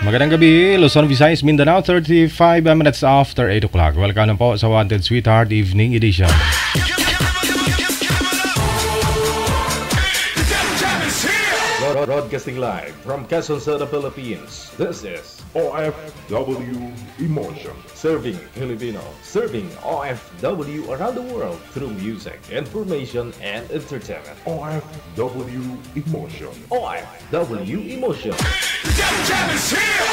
Magandang gabi, Luzon, Visayas, Mindanao, 35 minutes after 8 o'clock. Welcome na po sa Wanted Sweetheart Evening Edition. Broadcasting live from Quezon City, Philippines. This is OFW Emotion. Serving Filipino, serving OFW around the world through music, information, and entertainment. OFW Emotion. OFW Emotion. Jam is here!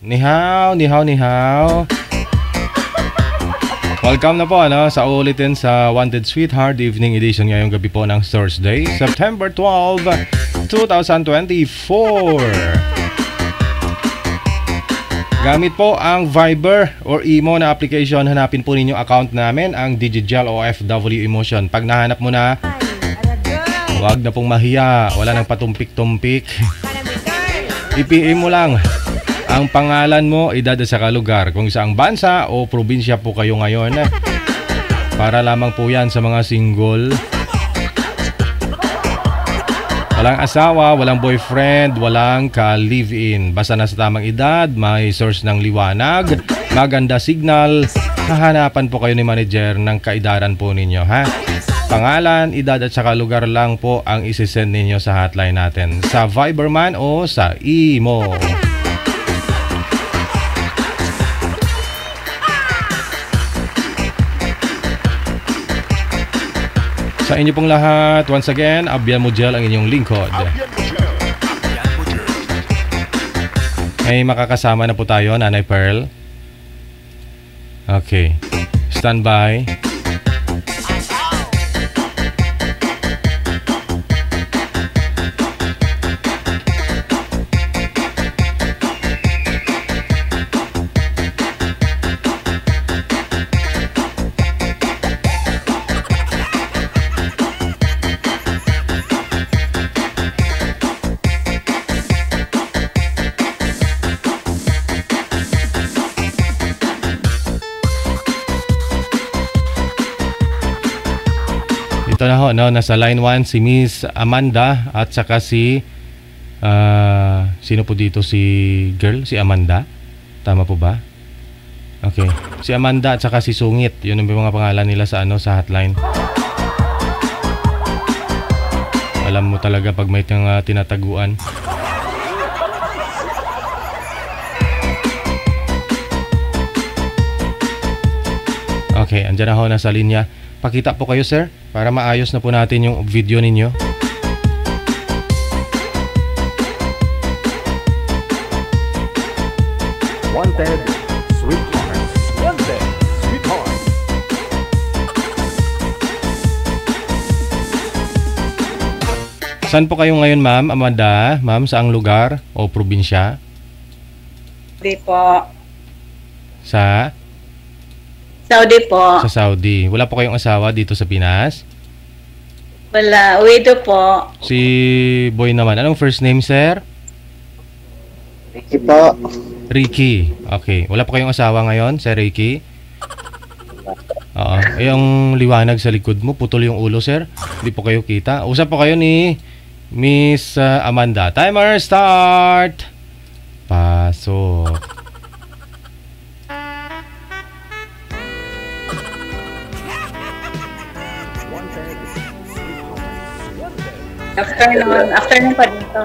Nihaw, nihaw, nihaw. Welcome na po sa ulitin sa Wanted Sweetheart Evening Edition ngayong gabi po ng Thursday, September 12, 2024. Gamit po ang Viber or Imo na application, hanapin po ninyo account namin, ang Digigel OFW Emotion. Pag nahanap mo na, huwag na pong mahiya, wala nang patumpik-tumpik. I-PM mo lang ang pangalan mo, edad at saka lugar, kung saang bansa o probinsya po kayo ngayon. Para lamang po yan sa mga single. Walang asawa, walang boyfriend, walang ka-live-in. Basta nasa tamang edad, may source ng liwanag, maganda signal, hahanapan po kayo ni manager ng kaedaran po ninyo, ha? Pangalan, edad at saka lugar lang po ang isisend ninyo sa hotline natin. Sa Viber man o sa Imo. Sa inyo pong lahat, once again, Abian Mujel ang inyong lingkod. May makakasama na po tayo, Nanay Pearl. Okay. Stand by. Ito na ho, nasa line 1 si Miss Amanda at saka si sino po dito, si girl, si Amanda, tama po ba? Okay, si Amanda at saka si Sungit, yun ang mga pangalan nila sa sa hotline. Alam mo talaga pag may tinataguan. Okay, andyan na ho, nasa linya. Pakita po kayo, sir, para maayos na po natin yung video ninyo. Wanted Sweetheart. Wanted Sweetheart. Saan po kayo ngayon, ma'am Amanda? Ma'am, saang lugar o probinsya? Hindi po. Sa? Saudi po. Sa Saudi. Wala po kayong asawa dito sa Pinas? Wala. Widow po. Si Boy naman. Anong first name, sir? Ricky po. Ricky. Okay. Wala po kayong asawa ngayon, sir Ricky? Oo. Yung liwanag sa likod mo, putol yung ulo, sir. Hindi po kayo kita. Usap po kayo ni Miss Amanda. Timer start! Pasok. Afternoon pa dito.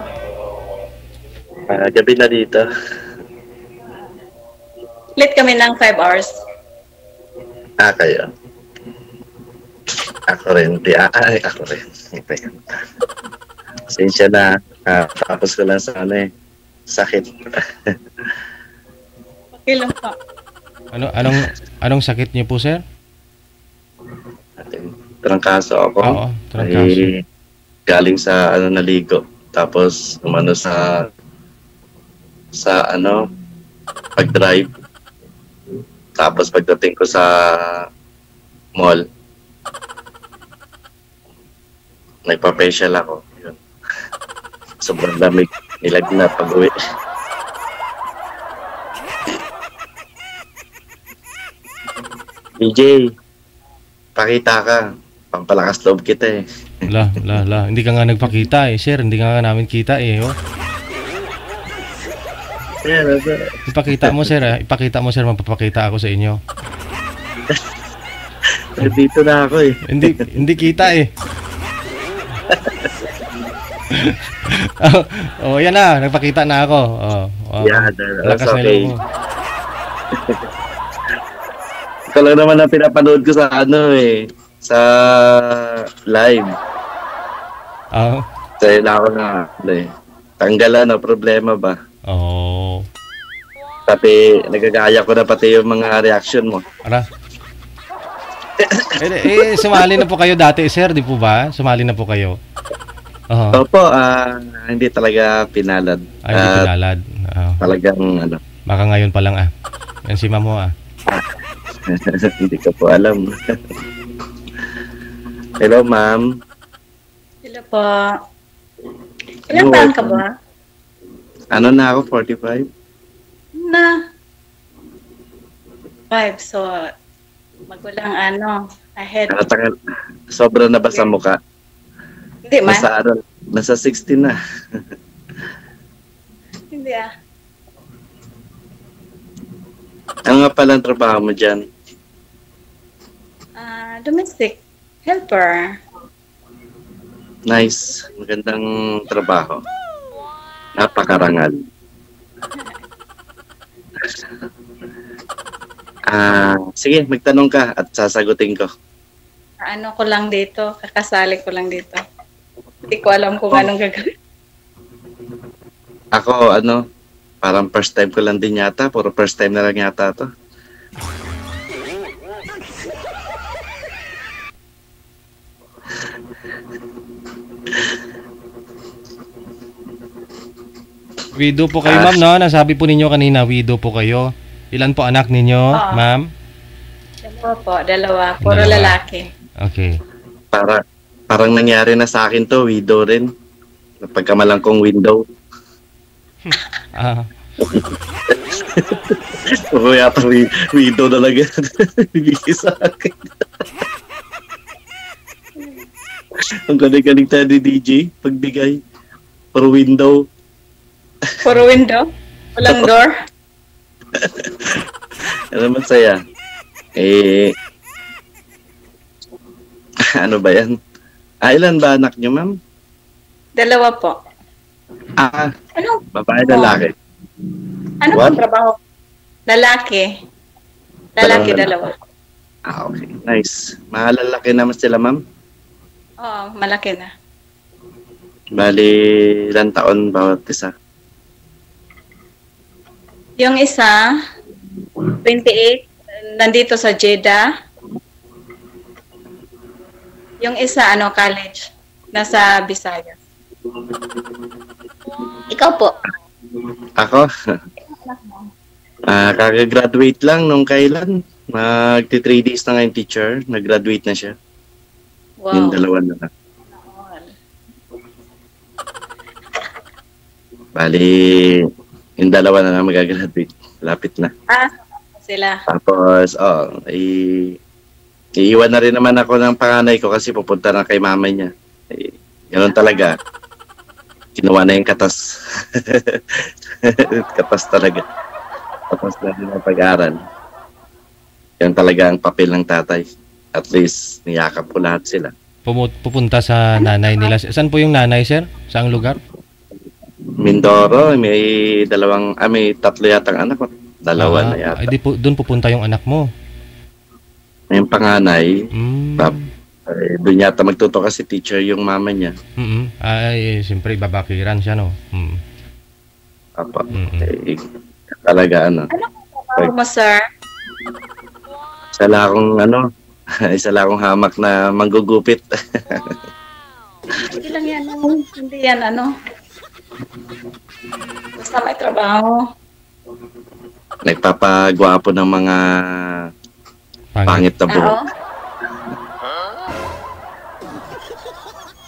Gabi na dito. Late kami ng 5 hours. Kayo. Ako rin. Ako rin. Pasensya na. Tapos ko lang sa sakit. Okay lang po. Anong sakit niyo po, sir? Trangkaso ako. Oo, trangkaso. Galing sa naligo. Tapos umano sa pag-drive. Tapos pagdating ko sa mall, nagpa-facial ako. Yun. Sobrang lamig. Nilagnat pag-uwi. DJ, pakita ka. Pampalakas loob kita eh. La. Hindi ka nga nagpakita eh, sir. Hindi ka nga namin kita eh. Oh. Ipakita mo, sir. Ipakita mo, sir. Mapapakita ako sa inyo. Dito na ako eh. Hindi kita eh. Yan na. Nagpakita na ako. Yeah, that's lakas na okay. loob mo. Ito lang naman ang pinapanood ko sa sa live. Sa'yo na ako na tanggalan, problema ba? Oo. Tapi nagagaya ko na pati yung mga reaction mo. Ara. Sumali na po kayo dati, sir, di po ba? Sumali na po kayo. Opo, hindi talaga pinalad. Hindi pinalad. Talagang Baka ngayon pa lang Yan si ma'am mo Hindi ko po alam. Hello, ma'am. Hello po. Ilang taon ka ba? Ano na ako, 45? Na. 5, so magulang ahead. Sobra na ba sa mukha? Hindi man. Nasa 16 na. Hindi Ano nga pala ang trabaho mo dyan? Domestic helper. Nice. Magandang trabaho. Napakarangal. Sige, magtanong ka at sasagutin ko. Ano ko lang dito, kakasali ko lang dito. Hindi ko alam kung anong gagawin. Ako, parang first time ko lang din yata. Puro first time na lang yata to. Widow po kayo, ma'am, no? Nasabi po ninyo kanina, widow po kayo. Ilan po anak ninyo, ma'am? Dalawa. Puro lalaki. Okay. Parang nangyari na sa akin to, widow rin. Pagkamalang kong window. Oo, yata widow talaga. Bibigay sa akin. Ang galing-galing tayo ni DJ, pagbigay. Puro window. Puro window? Walang door? Ano naman saya? Ano ba yan? Ilan ba anak nyo, ma'am? Dalawa po. Ano? Babae, lalaki. Ano pong trabaho? Lalaki. Dalawa. Okay. Nice. Malalaki naman sila, ma'am? Oo, malaki na. Bali, ilang taon bawat isa? Yung isa, 28, nandito sa Jeddah. Yung isa, college. Nasa Visayas. Ikaw po? Ako? Kaka-graduate lang nung kailan. Magti 3 days na nga yung teacher. Nag-graduate na siya. Wow. Yung dalawa na lang. Bali, yung dalawa na lang mag-graduate. Lapit na. Sila. Tapos, iiwan na rin naman ako ng panganay ko kasi pupunta na kay mama niya. Ganun talaga. Kinuha na yung katas. Katas talaga. Tapos na rin ang pag-aral. Yan talaga ang papel ng tatay. At least, niyakap ko lahat sila. Pupunta sa nanay nila. Saan po yung nanay, sir? Saang lugar? Mindoro, may tatlo yatang anak ko. Dalawa na yata. Ay, doon pupunta yung anak mo. Yung panganay, doon yata magtuto kasi teacher yung mama niya. Ay, siyempre, babakiran siya, no? Apa. Talaga, Ano mo, sir? isa lang akong hamak na manggugupit. Hindi lang yan, hindi yan, Basta may trabaho. nagpapagwapo ng mga pangit na buhok.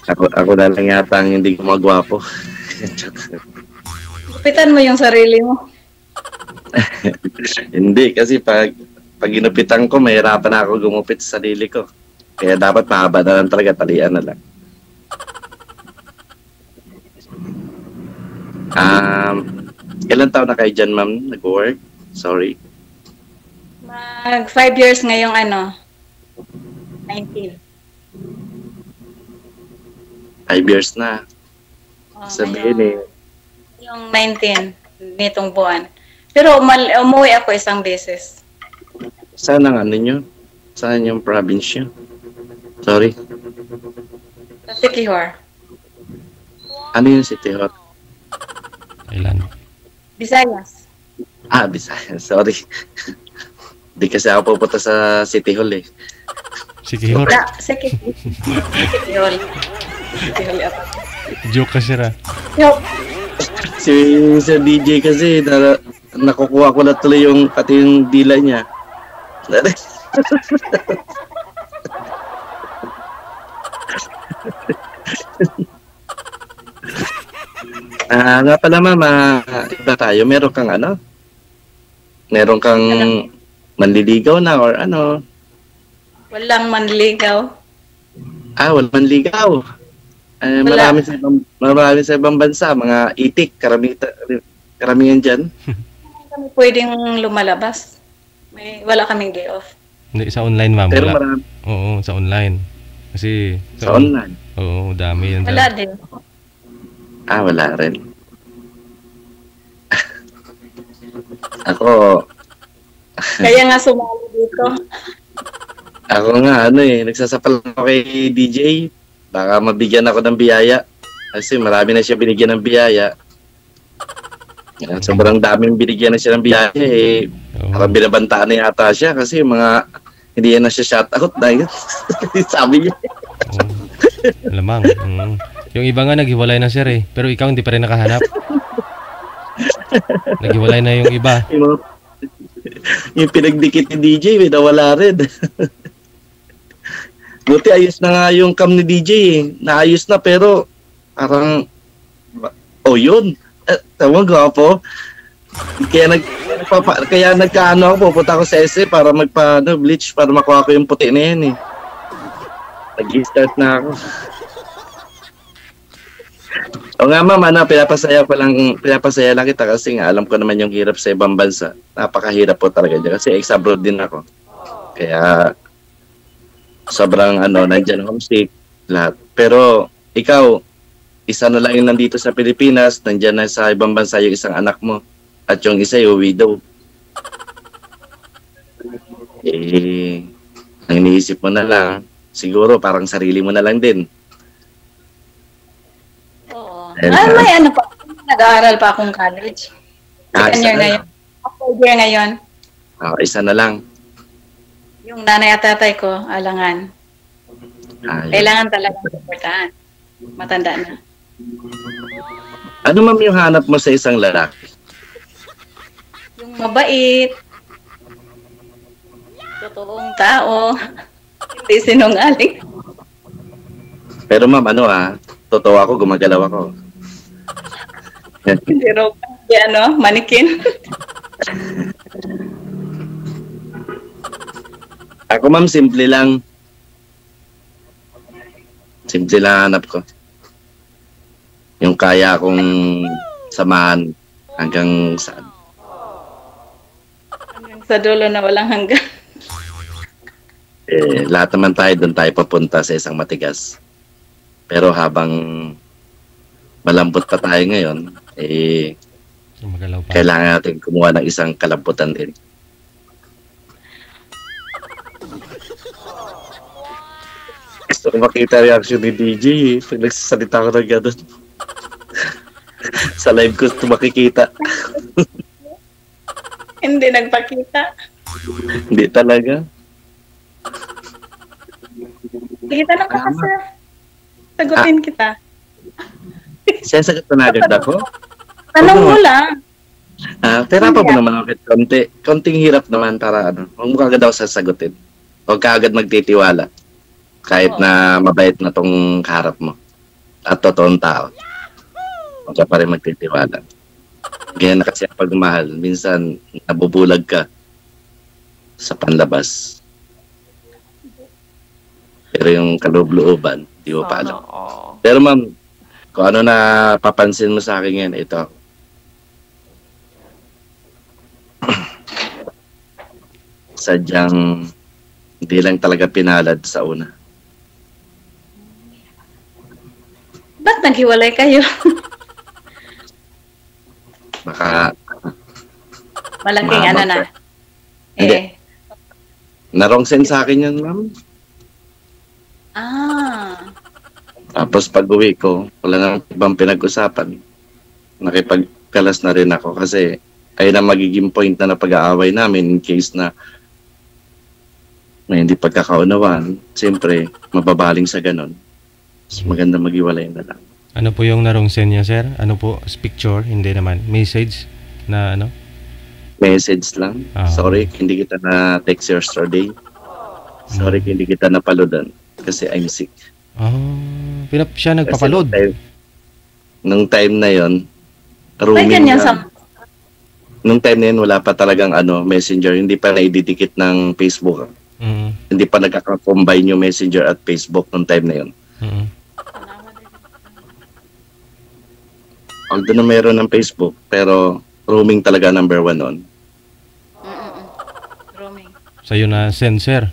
Oo. Ako na lang yata ang hindi gumagwapo. Gupitan mo yung sarili mo. Hindi, kasi pag ginupitan ko, mahirapan na ako gumupit sa sarili ko. Kaya dapat mahaba na lang talaga, talian na lang. Ilan taon na kayo dyan, ma'am, nag-work? Sorry. Mag 5 years ngayong 19. 5 years na. Oh, Sabihin yung 19 nitong buwan. Pero umuwi ako isang beses. Saan ang nyo? Saan yung province nyo? Sorry. Sa Siquijor. Ano yung City Hall? Ilan? Visayas. Bisaya. Sorry. Di kasi ako pupunta sa City Hall eh. Sige, Hor. Siquijor. Siquijor ako. Joke kasi ra. Yup. Si Sir DJ kasi nakukuha ko na tuloy yung pati yung dila niya. Nga pala ma'am, iba tayo. Meron kang Meron kang manliligaw na or ano? Walang manligaw. Walang manligaw. Marami sa ibang bansa, mga itik, karamihan dyan. Kami pwedeng lumalabas. Wala kaming day off. Hindi, sa online, ma'am. Pero Wala. marami Oo, sa online. Kasi sa online. Oo, dami yan. Wala din. Wala rin. Ako Kaya nga sumali dito. nga nagsasapal ako kay DJ. Baka mabigyan ako ng biyaya. Kasi marami na siya binigyan ng biyaya. Sobrang daming binigyan na siya ng biyaya eh. Oo. Parang binabantaan na yata siya kasi hindi na siya shoutout dahil sabi niya. Oo. Alamang. Yung iba nga naghiwalay na sir eh. Pero ikaw hindi pa rin nakahanap. Naghiwalay na yung iba. Yung pinagdikit ni DJ, nawala rin. Buti ayos na nga yung cam ni DJ eh. Naayos na pero parang yun. Tawag po. Kaya nagkaano ako, pupunta ako sa SA para bleach para makuha ko yung puti na yan eh. Nag-start na ako. O nga ma'am, pinapasaya lang kita kasi nga alam ko naman yung hirap sa ibang bansa. Napakahirap po talaga dyan kasi ex-abroad din ako. Kaya sobrang nandyan homesick, lahat. Pero ikaw, isa na lang yung nandito sa Pilipinas, nandyan na sa ibang bansa yung isang anak mo. At yung isa yung widow. Ang iniisip mo na lang, siguro parang sarili mo na lang din. Oo. May pa. Nag-aaral pa akong college. Second year ngayon. Third year ngayon. Isa na lang. Yung nanay at tatay ko, alangan. Kailangan talaga supportahan. Matanda na. Ano ma'am yung hanap mo sa isang lalaki? Yung mabait. Totoong tao. Hindi sinungaling. Pero ma'am, totoo ako, gumagalaw ako. Hindi raw manikin. Ako ma'am, simple lang. Simple lang hanap ko. Yung kaya akong samahan hanggang saan. Hanggang sa dulo na walang hanggan. Lahat naman doon tayo papunta sa isang matigas. Pero habang malambot pa tayo ngayon, Magalaw pa. kailangan natin kumuha ng isang kalambutan din. Gusto ko makita reaction ni DJ pag nagsasalita ko ng gano'n. Sa live ko ito makikita. Hindi nagpakita. Hindi talaga. Sige, tanong ka kasi. Sagutin kita. Siya sagot na agad ako. Tanong mo lang. Pero pa mo naman ako konting hirap naman para huwag mo kagad daw sasagutin. Huwag ka agad magtitiwala. Kahit na mabait na tong kaharap mo. At totoong tao. Huwag ka pa rin magtitiwala. Ganyan na kasi ang pagmamahal. Minsan, nabubulag ka sa panlabas. Pero yung kaloob-looban, di mo pa alam. Pero ma'am, kung ano na papansin mo sa akin yan, ito. Sadyang hindi lang talaga pinalad sa una. Ba't naghiwalay kayo? Baka Malaking ano na. Hindi. Na-wrong sense sa akin yan, ma'am. Tapos pag-uwi ko, wala nang ibang pinag-usapan. Nakipagkalas na rin ako kasi ayun ang magiging point na pag-aaway namin in case na may hindi pagkakaunawaan. Siyempre, mababaling sa ganon. Mas maganda mag-iwalay na lang. Ano po yung narong send niya, sir? Ano po? Picture? Hindi naman. Message na ano? Message lang. Sorry, hindi kita na text yesterday. Sorry, hindi kita napaludan. Kasi I'm sick. Siya nagpapaload. Nung time na yon, roaming na. Nung time na yun, wala pa talagang messenger. Hindi pa naididikit ng Facebook. Hindi pa nagkaka-combine yung messenger at Facebook nung time na yun. Although na meron ng Facebook, pero roaming talaga number 1 nun. Roaming. Sa'yo na send, sir?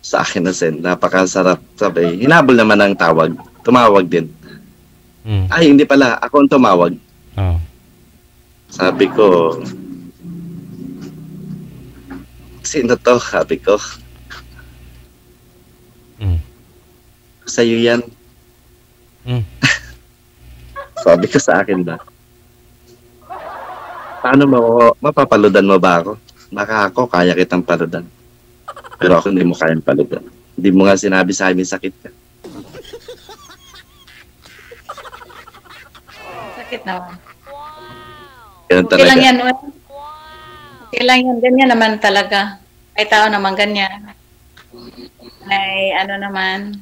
Sa akin na send. Napakasarap. Sabi, hinabol naman ang tawag. Tumawag din. Ay, hindi pala. Ako ang tumawag. Sabi ko, sino to? Sabi ko. Sa'yo yan. Sabi ko sa akin ba? Paano mapapaludan mo ba ako? Baka ako, kaya kitang paludan. Pero ako hindi mo kayang paludan. Hindi mo nga sinabi sa amin sakit ka. Sakit naman. Ganun Okay talaga. lang yan. Okay lang yan. Ganyan naman talaga. Ay tao naman ganyan. Ay ano naman.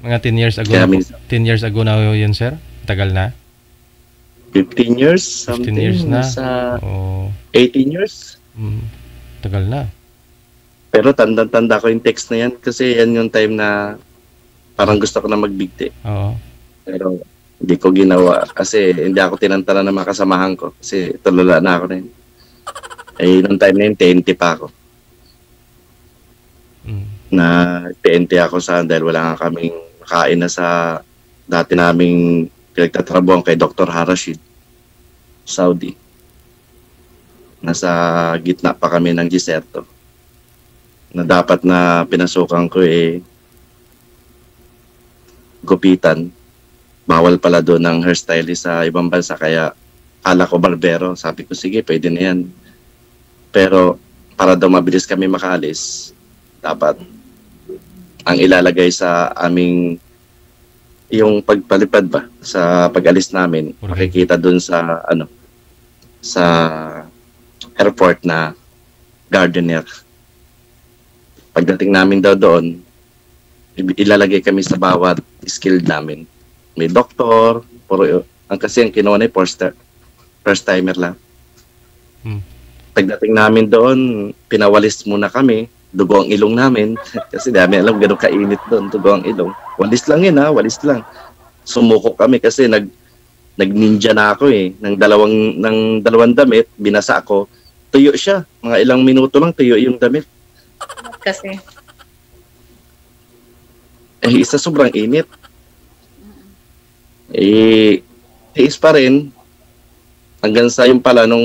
Mga 10 years ago. 10 years ago na yun, sir? Tagal na? 15 years? Something. 15 years na? Sa 18 years? Tagal na. Pero tanda-tanda ko yung text na yan kasi yan yung time na parang gusto ko na magbigti. Pero hindi ko ginawa kasi hindi ako tinantala ng mga kasamahan ko kasi tulala na ako rin. Eh, nung time na yun, TNT pa ako. Na TNT ako dahil wala nga kaming kain na sa dati naming pinagtatrabuhan kay Dr. Harashid, Saudi. Nasa gitna pa kami ng diserto. Na dapat na pinasukan ko gupitan. Bawal pala doon ng hairstylist sa ibang bansa kaya ala ko barbero. Sabi ko sige, pwede na yan. Pero para daw mabilis kami makaalis, dapat ang ilalagay sa aming yung pagpalipad ba sa pag-alis namin, makikita dun sa sa airport na gardener. Pagdating namin daw doon, ilalagay kami sa bawat skill namin. May doktor, kasi ang kinuha na first timer lang. Pagdating namin doon, pinawalis muna kami, dugo ang ilong namin kasi dami alam gano'ng kainit doon, dugo ang ilong. Walis lang yun walis lang. Sumuko kami kasi nag-ninja na ako ng dalawang damit, binasa ako, tuyo siya. Mga ilang minuto lang tuyo yung damit. Kasi isa sobrang init. Tiis pa rin hanggang sa yung pala nung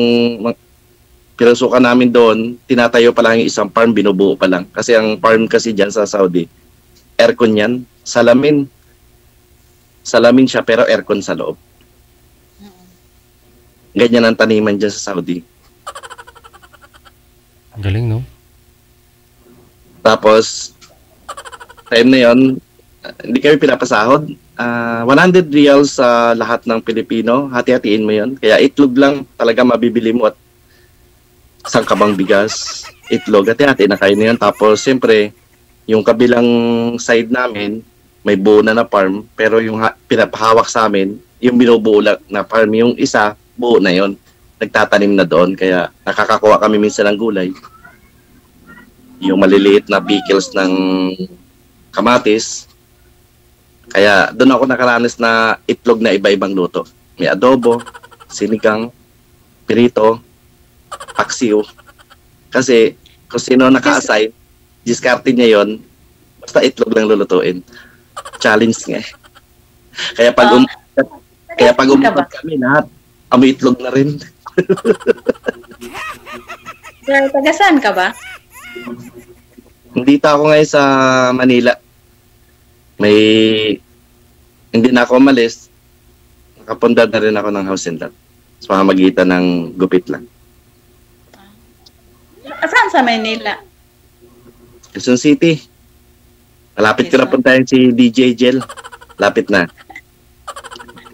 pinasukan namin doon, tinatayo pa lang yung isang farm, binubuo pa lang. Kasi ang farm kasi dyan sa Saudi, aircon yan, salamin. Salamin siya pero aircon sa loob. Ganyan ang taniman dyan sa Saudi. Galing, no? Tapos, time na yon, hindi kami pinapasahod. 100 reals sa lahat ng Pilipino. Hati-hatiin mo yun. Kaya itlog lang talaga mabibili mo at sangkabang bigas, itlog. Hati-hati na kayo na yun. Tapos, siyempre, yung kabilang side namin, may buo na farm. Pero yung pinapahawak sa amin, yung binubuo na farm, yung isa, buo na yon, nagtatanim na doon. Kaya nakakakuha kami minsan ng gulay. Yung maliliit na pickles ng kamatis. Kaya doon ako nakaranas na itlog na iba-ibang luto. May adobo, sinigang, pirito, paksiw. Kasi kung sino naka-assign, diskarte niya yon, basta itlog lang lulutuin. Challenge nga eh. Kaya pag umabot kami lahat, amoy itlog na rin. Sir, taga saan ka ba? Nandito ako ngayon sa Manila. Hindi na ako umalis. Nakapundad na rin ako ng house and lot. Sa pamamagitan ng gupit lang. Saan sa Manila? Quezon City. Malapit ko na puntahan si DJ Jel. Lapit na.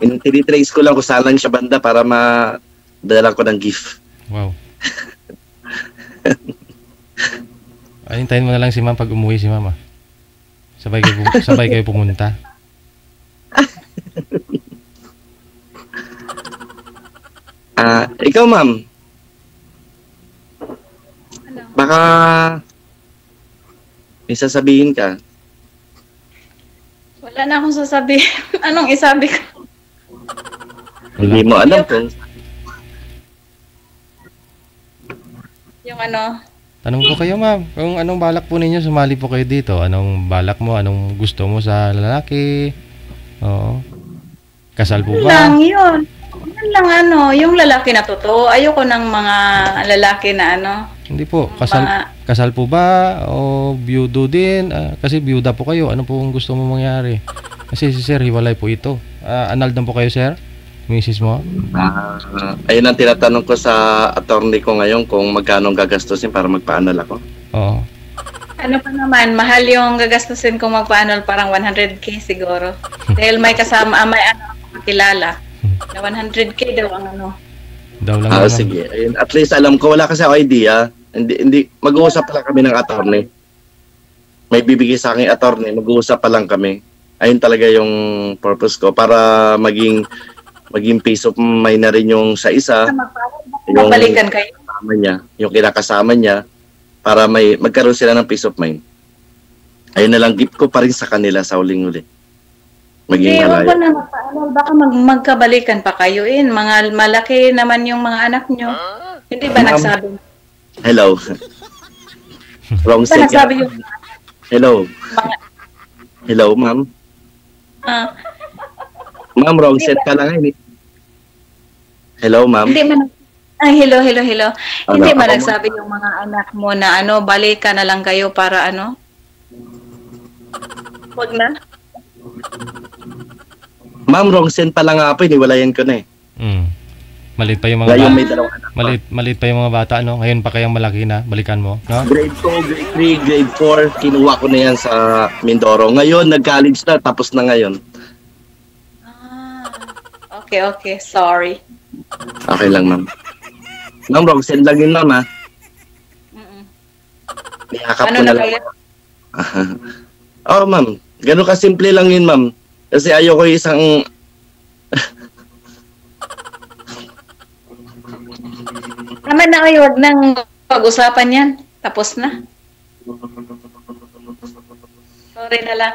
Tinitrace ko lang kung saan lang siya banda para madala ko ng gift. Wow. Hintayin mo na lang si ma'am pag umuwi si mama. Sabay kayo pumunta. Ikaw ma'am. Baka may sasabihin ka. Wala na akong sasabihin. Anong isabi ko? Hindi mo alam kung Yung ano? Tanong po kayo ma'am, kung anong balak po ninyo, sumali po kayo dito. Anong balak mo, anong gusto mo sa lalaki? Oo. Kasal po Yun ba? lang, yun. Yun lang ano, yung lalaki na totoo. Ayoko ng mga lalaki na ano. Hindi po, kasal po ba? O byudo din? Kasi byuda po kayo, ano po ang gusto mo mangyari? Kasi si sir, hiwalay po ito. Anal din po kayo sir? Misis mo? ayun ang tinatanong ko sa attorney ko ngayon kung magkano gagastusin para magpa-annul ako. Oo. Ano pa naman, mahal yung gagastusin kung magpa-annul, parang 100k siguro. Dahil may kasama, may ano ako kilala. Na 100k daw ang ano. Daw lang naman. Sige. Ayun, at least alam ko, wala kasi ako idea. Hindi, mag-uusap pa lang kami ng attorney. May bibigay sa akin attorney, mag-uusap pa lang kami. Ayun talaga yung purpose ko para maging peace of mind na rin yung sa isa. Yung Magbalikan kayo. kasama niya, yung kinakasama niya para magkaroon sila ng peace of mind. Ayun na lang gift ko pa rin sa kanila sa huling-huli. Maging Hindi, wag malaya. ko na magpa-annul. Baka magkabalikan pa kayo. Mga malaki naman yung mga anak nyo. Hindi ba nagsabi? Hello. Wrong Hindi ba set. nagsabi yung Hello. mga... Hello, ma'am. Ma'am, wrong set ka lang eh. Hello, ma'am. Hindi man hello. Hindi ba ako, nagsabi yung mga anak mo na ano, balikan na lang kayo para ano? Wag na. Ma'am, wrong set pa lang nga po, iniwalayan ko na eh. Maliit pa yung mga Ngayon bata. may dalawang anak pa. Maliit pa yung mga bata, no? Ngayon pa kayang malaki na, balikan mo, no? Grade 2, grade 3, grade 4, kinuha ko na yan sa Mindoro. Ngayon, nag-college na, tapos na ngayon. Okay, sorry. Okay lang, ma'am. Ma'am, wrong set lang yun, ma'am, ha? Niyakap Ano ko na na lang. kayo? Oh, ma'am. Ganun kasimple lang yun, ma'am. Kasi ayoko isang... Naman na kayo, wag nang pag-usapan yan. Tapos na. Sorry na lang.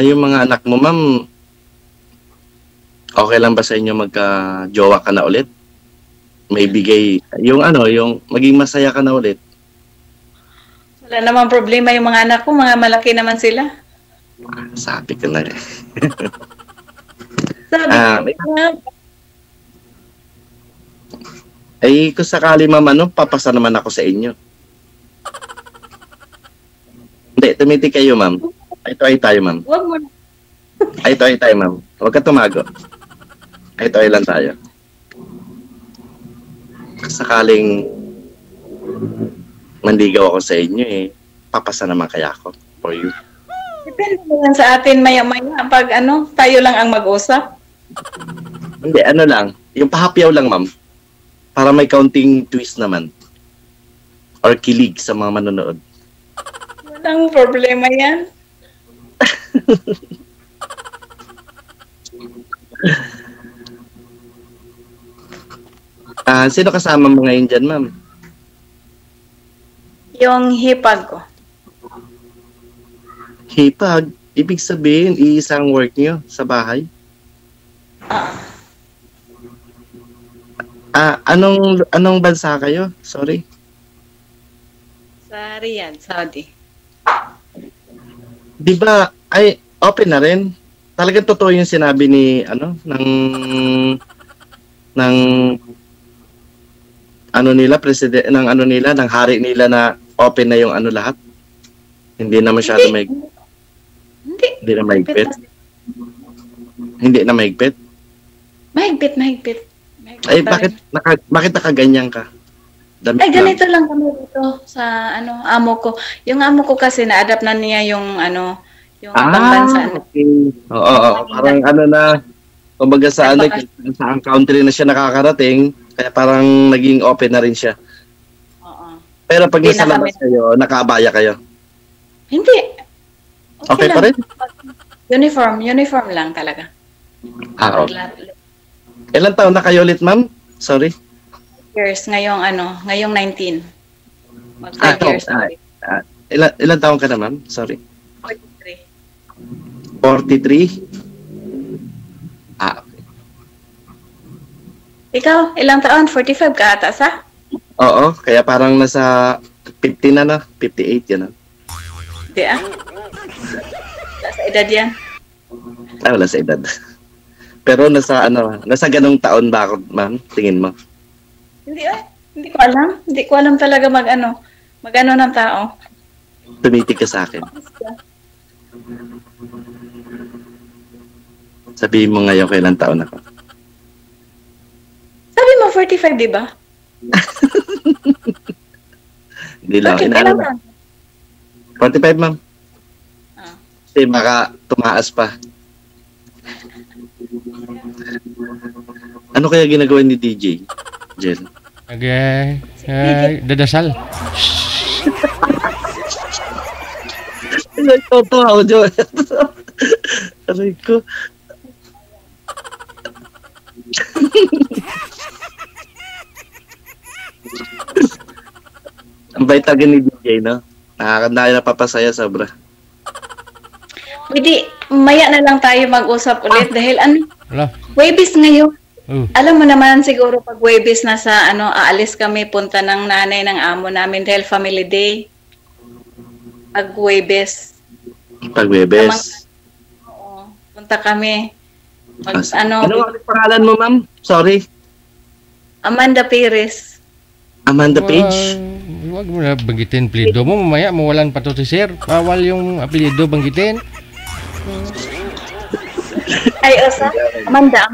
Yung mga anak mo, ma'am, okay lang ba sa inyo magka-jowa ka na ulit? May bigay, yung maging masaya ka na ulit. Wala namang problema yung mga anak ko. Mga malaki naman sila. Sabi ko na eh. Sabi ko nga. Ay, kung sakali, ma'am, papasa naman ako sa inyo. Hindi, tumiti kayo, ma'am. Ito ay tayo, ma'am. Wag mo na. Ito ay tayo, ma'am. Huwag ka tumago. Ito ay lang tayo. Sakaling manligaw ako sa inyo, papasa naman kaya ako for you. Depende naman sa atin maya-maya pag tayo lang ang mag-usap. Hindi, ano lang. Yung pahapyaw lang, ma'am. Para may counting twist naman. Or kilig sa mga manonood. Walang problema yan. Sino kasama mo ngayon dyan, ma'am? Yung hipag ko. Hipag. Ibig sabihin, iisang work nyo sa bahay? Anong bansa kayo? Sorry. Sa Riyadh, Saudi. Di ba, ay, open na rin. Talagang totoo yung sinabi ni, ng hari nila na open na yung lahat. Hindi na masyado may, hindi na mahigpit. Hindi na mahigpit. Mahigpit. Ay, bakit nakaganyan ka? Damit Ay, ganito lang kami dito sa amo ko. Yung amo ko kasi na-adapt na niya yung yung pambansa. Okay. Oo, parang kumbaga sa sa country na siya nakakarating, kaya parang naging open na rin siya. Oo. Pero pag nasa labas kayo, nakaabaya kayo. Hindi. Okay pa rin? Uniform lang talaga. Okay. Ilang taon na kayo ulit, ma'am? Sorry. Years ngayong 19. Mag 5 years. Ilang taon ka na, ma'am? Sorry. 43. 43? Okay. Ikaw, ilang taon? 45 ka ata sa? Oo, kaya parang nasa 50 na, 58 yan. Hindi Wala sa edad yan. Wala sa edad. Pero nasa ganong taon ba ako, ma'am? Tingin mo? Hindi ko alam. Hindi ko alam talaga mag-ano ng tao. Tumitig ka sa akin. Sabihin mo ngayon kailan taon ako. Sabi mo 45, di ba? Hindi lang. Bakit ilang taon? 45, ma'am. Kasi baka tumaas pa. Ano kaya ginagawa ni DJ? Jel? Dadasal. Toto ako, Jo. Aray ko. Ang bait talaga ni DJ, no? Napapasaya sobra. Pwede, maya na lang tayo mag-usap ulit dahil Wala. Webis ngayon. Alam mo naman siguro pag Webis na sa aalis kami punta ng nanay ng amo namin dahil family day. Pag Webis. Oo, punta kami. Ano ang pangalan mo, ma'am? Sorry. Amanda Perez. Amanda Page? Huwag mo na banggitin apelyido mo. Mamaya mawalan pa to si sir. Bawal yung apelyido banggitin. Ay, Osa? Amanda.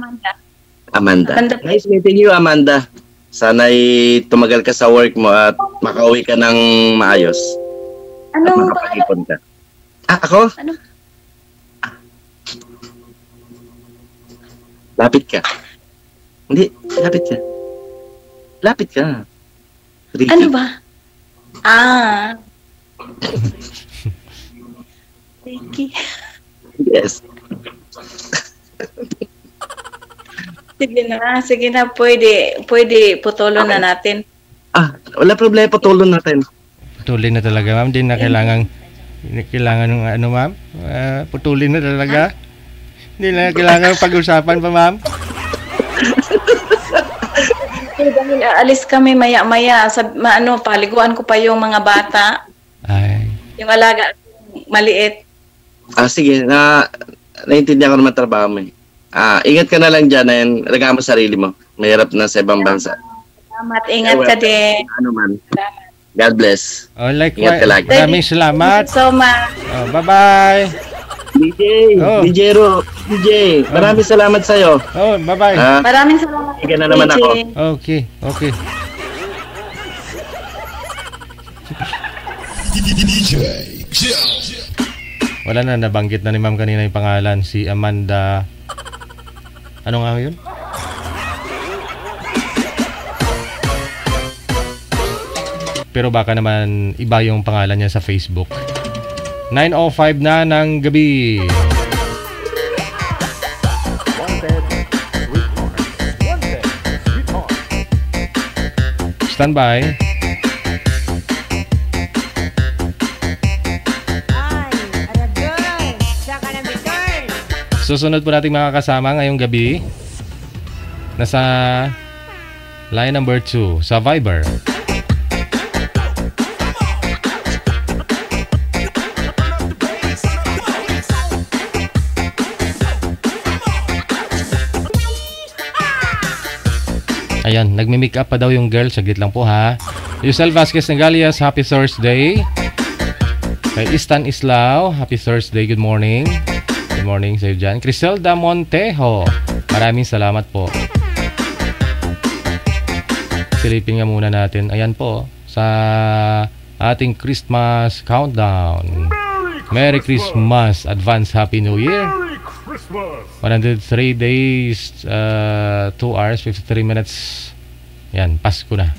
Nice meeting you, Amanda. Sana'y tumagal ka sa work mo at makauwi ka ng maayos. Anong makapag-ipon ka. Ako? Ano? Lapit ka. Hindi, lapit ka. Ricky. Ano ba? Ricky. Yes. Sige na, pwede putulon na natin. Wala problema, putulon natin. Putulin na talaga, ma'am. Hindi na kailangan ng ma'am. Putulin na talaga. Hindi na kailangan pag-usapan pa, ma'am. Dahil aalis kami maya-maya, paliguan ko pa yung mga bata. Ay. Yung alaga, maliit. Sige, naintindihan ko naman trabaho mo eh. Ingat ka na lang dyan and alagaan mo sarili mo. Mahirap na sa ibang bansa. Salamat, ingat ka din. Ano man. God bless. Likewise. Ingat ka lagi. Maraming salamat. Thank you so much. Bye-bye. DJ Ro, maraming salamat sa'yo. Bye-bye. Maraming salamat. Sige na naman ako. Okay. DJ Jill. Wala na, nabanggit na ni ma'am kanina yung pangalan. Si Amanda... Ano nga yun? Pero baka naman iba yung pangalan niya sa Facebook. 9:05 na ng gabi. Stand by. Susunod po nating mga kasama ngayong gabi. Nasa line number 2 sa Viber. Ayan, nagmi-make up pa daw yung girl. Saglit lang po ha. Yusel Vasquez Nagalias, happy Thursday. Kay Istan Islao, happy Thursday, good morning. Good morning sa'yo dyan. Criselda Montejo, maraming salamat po. Silipin nga muna natin. Ayan po, sa ating Christmas countdown. Merry Christmas, advance Happy New Year. 103 days, 2 hours, 53 minutes. Yan, Pasko na.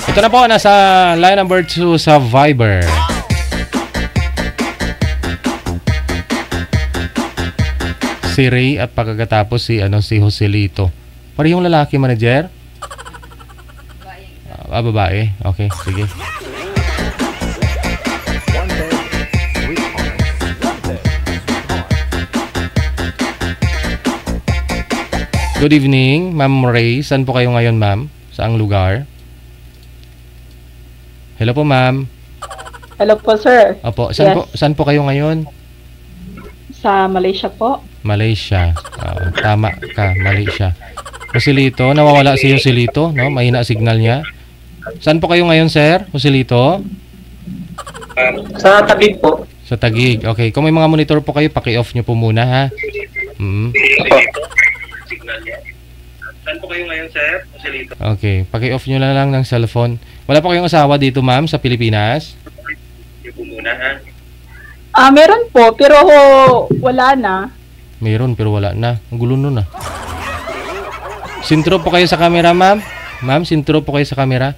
Ito na po, nasa line number 2 sa Viber. Si Ray at pagkatapos si Joselito. Parehong lalaki, manager? Babae. Okay, sige. Good evening, Ma'am Ray. Saan po kayo ngayon, ma'am? Saang lugar? Hello po, ma'am. Hello po, sir. Opo. Yes. Saan po kayo ngayon? Sa Malaysia po. Malaysia. Tama ka, Malaysia. Joselito, nawawala si Joselito, no? Mahina signal niya. Saan po kayo ngayon, sir? Joselito? Sa Taguig po. Sa Taguig. Okay. Kung may mga monitor po kayo, paki-off nyo po muna, ha? Saan po kayo ngayon, sir? Joselito. Okay. Paki-off nyo lang ng cellphone. Wala po kayong asawa dito, ma'am, sa Pilipinas? Hindi po muna, ha? Meron po, pero wala na. Meron, pero wala na. Ang gulo nun, ah. Sintro po kayo sa camera, ma'am? Ma'am, sintro po kayo sa camera?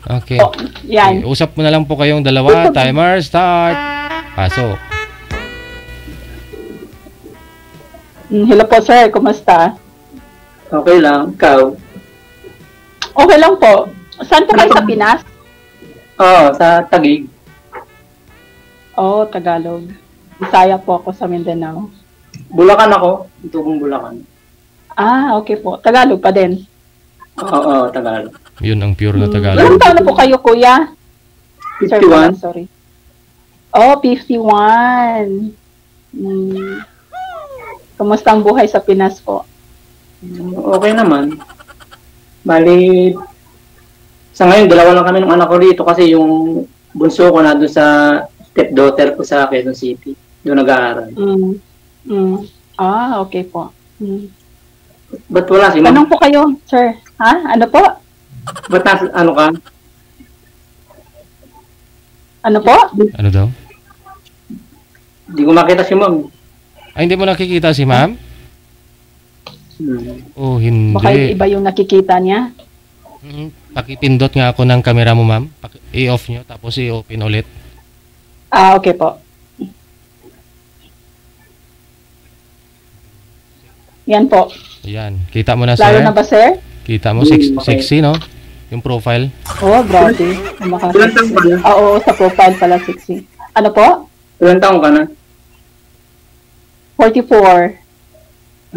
Okay. Oh, yan. Okay. Usap mo na lang po kayong dalawa. Timer, start. Pasok. Hello po, sir. Kumusta? Okay lang. Ikaw? Okay lang po. Saan po kayo sa Pinas? Oo, sa Taguig. Oh, Tagalog. Bisaya po ako sa Mindanao. Bulacan ako. Ito kong Bulacan. Okay po. Tagalog pa din. Oo, Tagalog. Yun ang pure na Tagalog. Ilang taon na po kayo, kuya? Sir, 51. sorry. Oh, 51. Kumusta ang buhay sa Pinas po? Okay naman. Bali, sa ngayon, dalawa lang kami ng anak ko dito kasi yung bunso ko na doon sa stepdaughter ko sa Quezon City. Doon nag-aaral. Okay po. Ba't wala si ma'am? Anong po kayo, sir? Ha? Ano po? Ba't ano ka? Ano po? Ano daw? Hindi ko makita si ma'am. Ay, hindi mo nakikita si ma'am? Oh, hindi. Baka iba yung nakikita niya. Pakipindot nga ako ng camera mo, ma'am. I-off nyo, tapos i-open ulit. Okay po. Yan po. Ayan. Kita mo na, sir. Lalo na ba, sir? Kita mo, Okay. sexy, no? Yung profile. Oh, grabe. Ilan taong ka na? Oo, sa profile pala 60. Ano po? Ilan taong ka na? 44.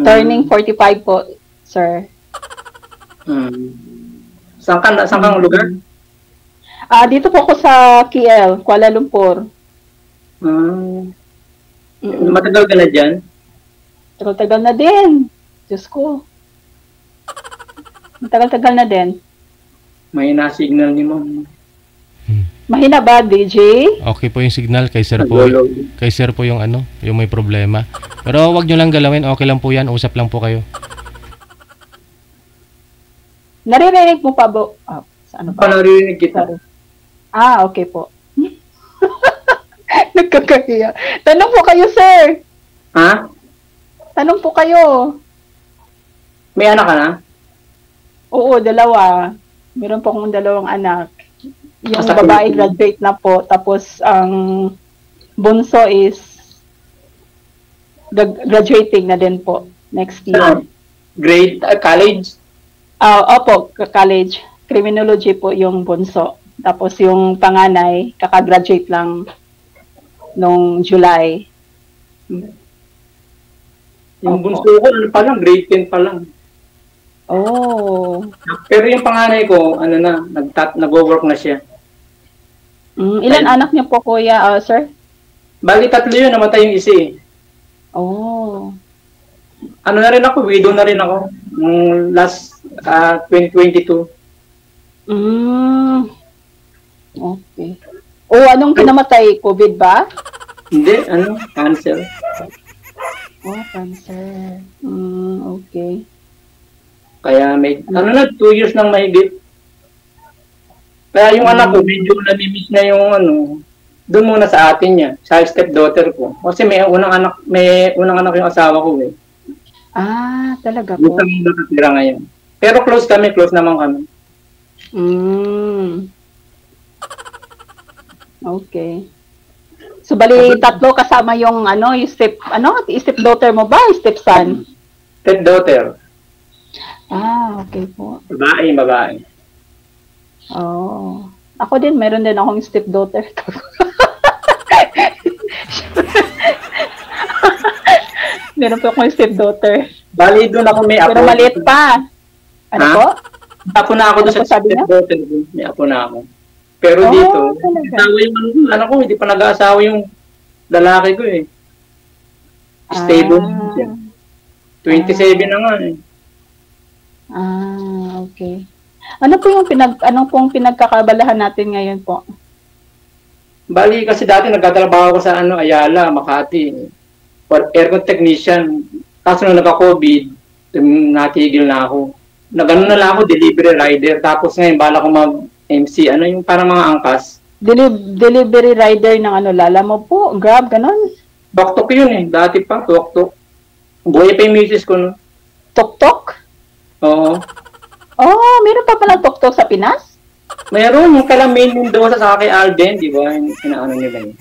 Turning 45 po, sir. Saan kang lugar? Dito po ako sa KL, Kuala Lumpur. Matagal ka na dyan? Tagal-tagal na din. Diyos ko. Tagal-tagal na din. May na-signal ni ma'am. Mahina ba, DJ? Okay po yung signal kay sir po. Kay sir po yung yung may problema. Pero wag nyo lang galawin, okay lang po yan. Usap lang po kayo. Naririnig mo pa ba? Sa ano pa? Narinig kita. Sorry. Okay po. Nakakahiya. Tanong po kayo, sir. Ha? Tanong po kayo. May anak ka na? Oo, dalawa. Meron po akong dalawang anak. Yung Asa babae Pilipinas? graduate na po. Tapos ang bunso is graduating na din po next year. Grade, college? Opo, college. Criminology po yung bunso. Tapos yung panganay, kakagraduate lang nung July. Yung Opo. bunso ko, ano pa lang, grade 10 pa lang. Oh. Pero yung panganay ko, ano na, nag-work na siya. Ilan anak niyo po, kuya, sir? Bali, 3 yun, namatay yung isa eh. Oh. Ano na rin ako, widow na rin ako. Nung last 2022. Okay. Anong kinamatay? COVID ba? Hindi, cancer. Cancer. Okay. Kaya may, 2 years nang mahigit. Kaya yung anak ko, medyo namimiss na yung doon muna sa atin niya, sa stepdaughter ko. Kasi may unang anak yung asawa ko eh. Talaga po. Gusto mo nakatira ngayon. Pero close naman kami. Okay. So bali tatlo kasama yung yung stepdaughter mo ba? Stepson? Stepdaughter. Okay po. Babae. Oh. Ako din, meron din akong stepdaughter. Meron po akong stepdaughter. Bali doon ako may apo. Pero maliit pa. Ano Ha? po? Apo na ako doon Ano sa po sabi niya? stepdaughter ko. May apo na ako. Pero Oh, dito, talaga? asawa yung anak ko, hindi pa nag-aasawa yung lalaki ko eh. Stable siya. 27 na nga eh. Okay. Ano pong pinagkakabalahan natin ngayon po? Bali kasi dati nagtatrabaho ko sa Ayala, Makati. Aircon technician. Kaso nung nagka-COVID, natigil na ako. Nagano na lang ako, delivery rider. Tapos ngayon, bala ko mag-MC, yung parang mga angkas. Delivery rider ng Lala mo po? Grab, ganon? Tok-tok yun eh. Dati pa, tok-tok. Buhay pa yung misis ko, no? Tok-tok? Oo. Meron pa palang tok-tok sa Pinas? Meron, yung kailang main Mendoza sa kay Alden, di ba? Yung inaano nila yun.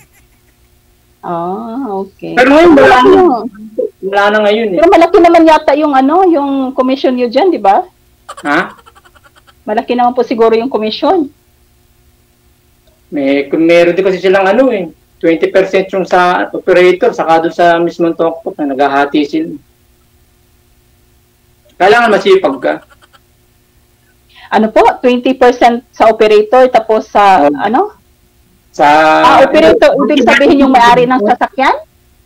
Okay. Pero ngayon, wala Malaki na. yung- Wala na ngayon eh. Pero malaki naman yata yung commission nyo dyan, di ba? Ha? Malaki naman po siguro yung commission. Meron din kasi silang 20% yung sa operator, saka doon sa mismong tok-tok na naghahati sila. Kailangan masipag ka. Ano po? 20% sa operator, tapos sa, Sa... operator, ibig sabihin yung may-ari ng sasakyan?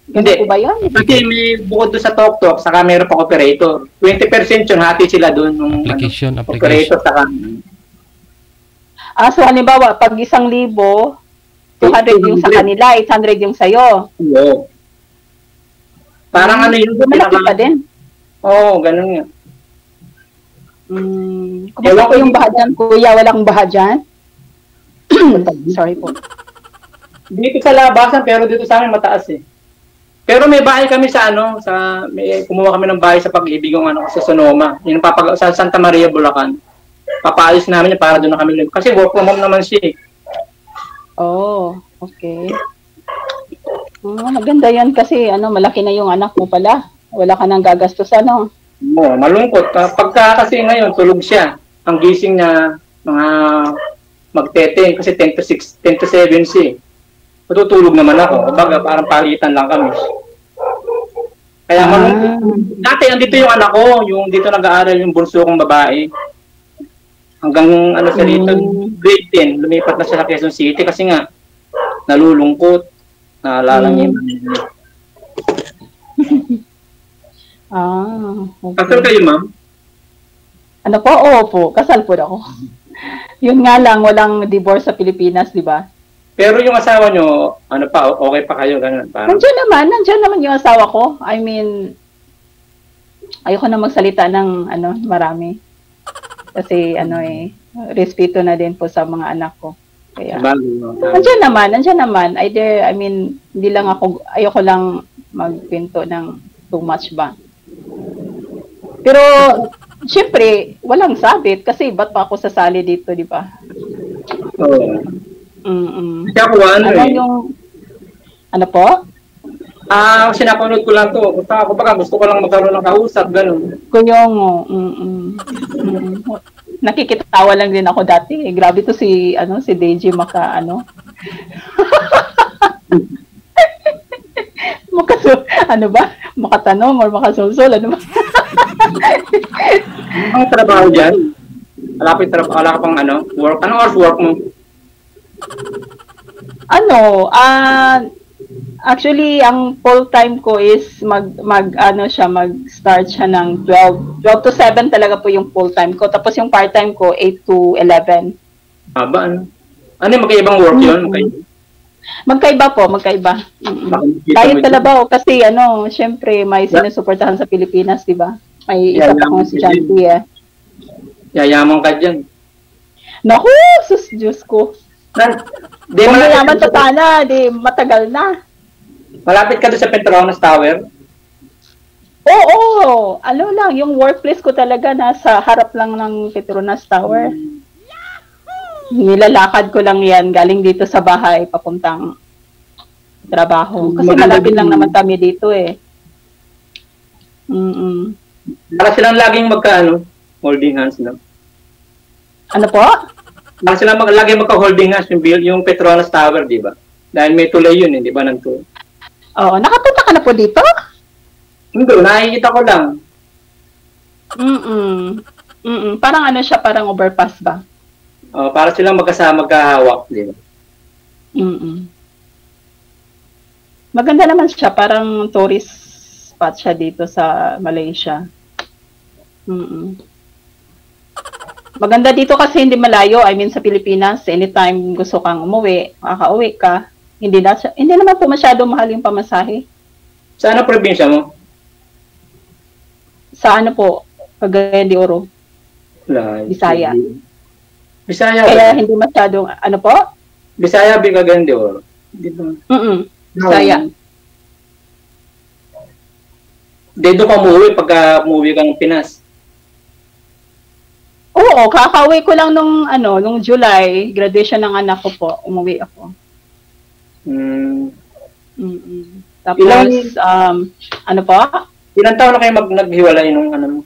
Ganun Hindi. po ba yun? Kasi may bukod doon sa tok-tok, saka meron pang operator. 20% yun, hati sila doon. Yung, Application. operator, saka... So halimbawa, pag 1,000, 200 yung sa kanila, 800 yung sa'yo. Oo. Parang yun. Malaki pa din. Oo, ganun nga. Kumusta po yung baha dyan, kuya? Walang baha dyan? Sorry po. Dito sa labasan, pero dito sa amin mataas eh. Pero may bahay kami sa kumuha kami ng bahay sa Pag-ibig yung sa Sonoma. Yung sa Santa Maria, Bulacan. Papaalis namin para doon na kami. Kasi work from home naman siya eh. Okay. Maganda yan kasi malaki na yung anak mo pala. Wala ka nang gagastusan, Malungkot. Pagka kasi ngayon, tulog siya. Ang gising na mga magte-10 kasi 10 to 7 siya. Matutulog naman ako. Baga, parang palitan lang kami. Kaya malungkot. Dati, andito yung anak ko. Yung dito nag-aaral yung bunso kong babae. Hanggang sa dito, grade 10, lumipat na siya sa Quezon City kasi nga, nalulungkot. Naalala niya yung Okay. Kasal kayo, ma'am? Ano po? Opo, kasal po ako. Yun nga lang, walang divorce sa Pilipinas, di ba? Pero yung asawa nyo, okay pa kayo, ganun. Parang... Nandiyan naman yung asawa ko. I mean, ayoko na magsalita ng marami. Kasi respeto na din po sa mga anak ko. Kaya, Bago. andyan naman. Either, I mean, hindi lang ayoko lang magpinto ng too much ba. Pero, syempre, walang sabit kasi ba't pa ako sasali dito, di ba? Oo. Kasi ako Ano po? Kasi napanood ko lang to. Gusto ko lang magkaroon ng kausap, ganun. Kuyong, nakikitawa lang din ako dati. Grabe to si Deji makatanong or makasulsol, ano ba? Ang trabaho dyan? Wala ka pang work? Anong oras work mo? Actually, ang full-time ko is mag-start siya ng 12 to 7 talaga po yung full-time ko. Tapos yung part-time ko, 8 to 11. Ano yung magkaibang work yun? Magkaiba. Kahit talaga kasi syempre may sinusuportahan sa Pilipinas, di ba? May isa pa akong estudyante eh. Yayaman ka dyan. Naku, sus, Diyos ko. Kung mayaman pa sana, di matagal na. Malapit ka doon sa Petronas Tower? Oo, yung workplace ko talaga nasa harap lang ng Petronas Tower. Nilalakad ko lang yan, galing dito sa bahay, papuntang trabaho. Kasi malapit lang naman kami dito eh. Para silang laging holding hands lang. Ano po? Para silang laging magka-holding hands yung Petronas Tower, di ba? Dahil may tulay yun, di ba, ng tulay? Oo, nakapunta ka na po dito? Hindi, nakikita ko lang. Parang parang overpass ba? Para silang magkahawak, di ba? Maganda naman siya, parang tourist spot siya dito sa Malaysia. Maganda dito kasi hindi malayo. I mean, sa Pilipinas, anytime gusto kang umuwi, makaka-uwi ka. Hindi naman po masyado mahal yung pamasahe. Sa probinsya mo? Sa po? Cagayan de Oro. Bisaya. Bisaya. Kaya hindi masyadong, po? Bisaya, Cagayan de Oro. Bisaya. Dito ka umuwi pagka umuwi kang Pinas? Oo, kakauwi ko lang nung July, graduation ng anak ko po, umuwi ako. Tapos, po? Ilang taon na kayo naghiwalay nung mo?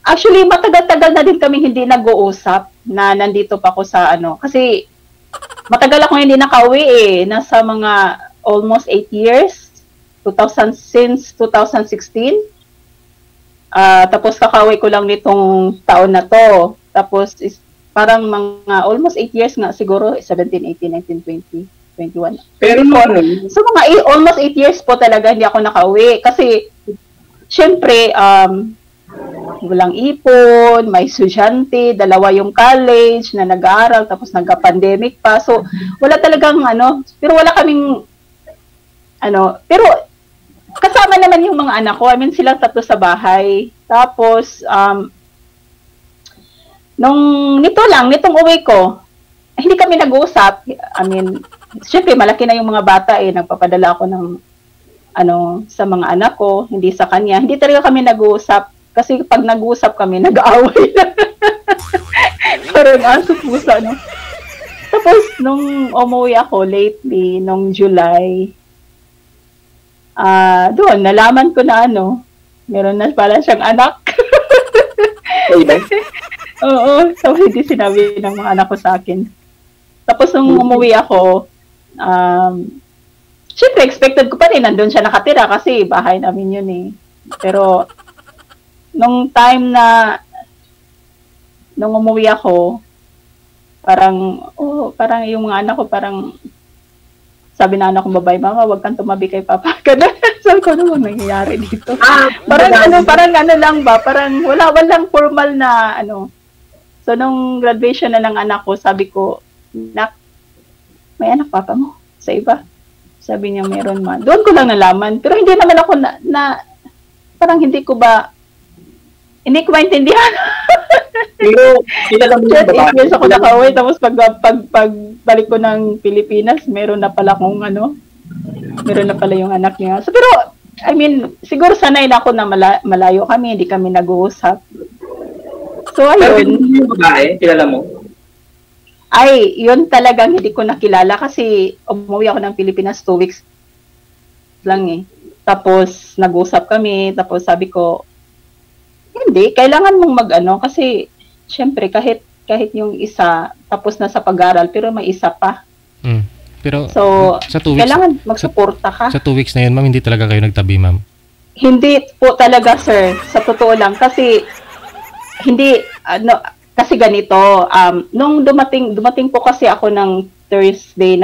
Actually, matagal-tagal na din kami hindi nag-uusap na nandito pa ako sa kasi matagal ako hindi nakauwi eh. Nasa mga almost 8 years, since 2016. Tapos kakauwi ko lang nitong taon na to. Tapos parang mga almost 8 years nga siguro, 17, 18, 19, 20, 21. Pero so mga almost 8 years po talaga hindi ako nakauwi. Kasi, syempre, walang ipon, may estudyante, dalawa yung college na nag-aaral, tapos nagka-pandemic pa. So, wala talagang pero wala kaming, pero kasama naman yung mga anak ko. I mean, silang 3 sa bahay. Tapos, nitong uwi ko, hindi kami nag-uusap. I mean, syempre, malaki na yung mga bata eh. Nagpapadala ako ng, sa mga anak ko, hindi sa kanya. Hindi talaga kami nag-uusap. Kasi pag nag-uusap kami, nag-aaway na. Parang aso pusa, no? Tapos, nung umuwi ako lately, nung July, doon, nalaman ko na meron na pala siyang anak. Oo, so hindi sinabi ng mga anak ko sa akin. Tapos nung umuwi ako, syempre expected ko pa rin, nandun siya nakatira kasi bahay namin yun eh. Pero, nung time na, nung umuwi ako, parang yung mga anak ko parang, sabi na anak kong babae, mama, wag kang tumabi kay papa. Ganun. Sabi ko, ano nangyayari dito? Parang lang ba? Parang walang formal na So, nung graduation na ng anak ko, sabi ko, nak, may anak papa mo sa iba. Sabi niya, meron man. Doon ko lang nalaman. Pero hindi naman ako parang hindi ko ba, Hindi ko maintindihan. Pero, kilala mo yung 8 babae. years ako nakauwi, tapos pagbalik ko ng Pilipinas, meron na pala meron na pala yung anak niya. So, pero, I mean, siguro sanay na ako na malayo kami, hindi kami nag-uusap. So, Pero ayun. yung babae, kilala mo? Ay, yun talagang hindi ko nakilala kasi umuwi ako ng Pilipinas 2 weeks lang eh. Tapos, nag-usap kami, tapos sabi ko, hindi, kailangan mong mag-ano kasi, syempre, kahit yung isa, tapos na sa pag-aral, pero may isa pa. Pero So, sa 2 weeks, kailangan magsuporta ka. sa 2 weeks na yun, ma'am, hindi talaga kayo nagtabi, ma'am. Hindi po talaga, sir. Sa totoo lang. Kasi, kasi ganito, nung dumating po kasi ako ng Thursday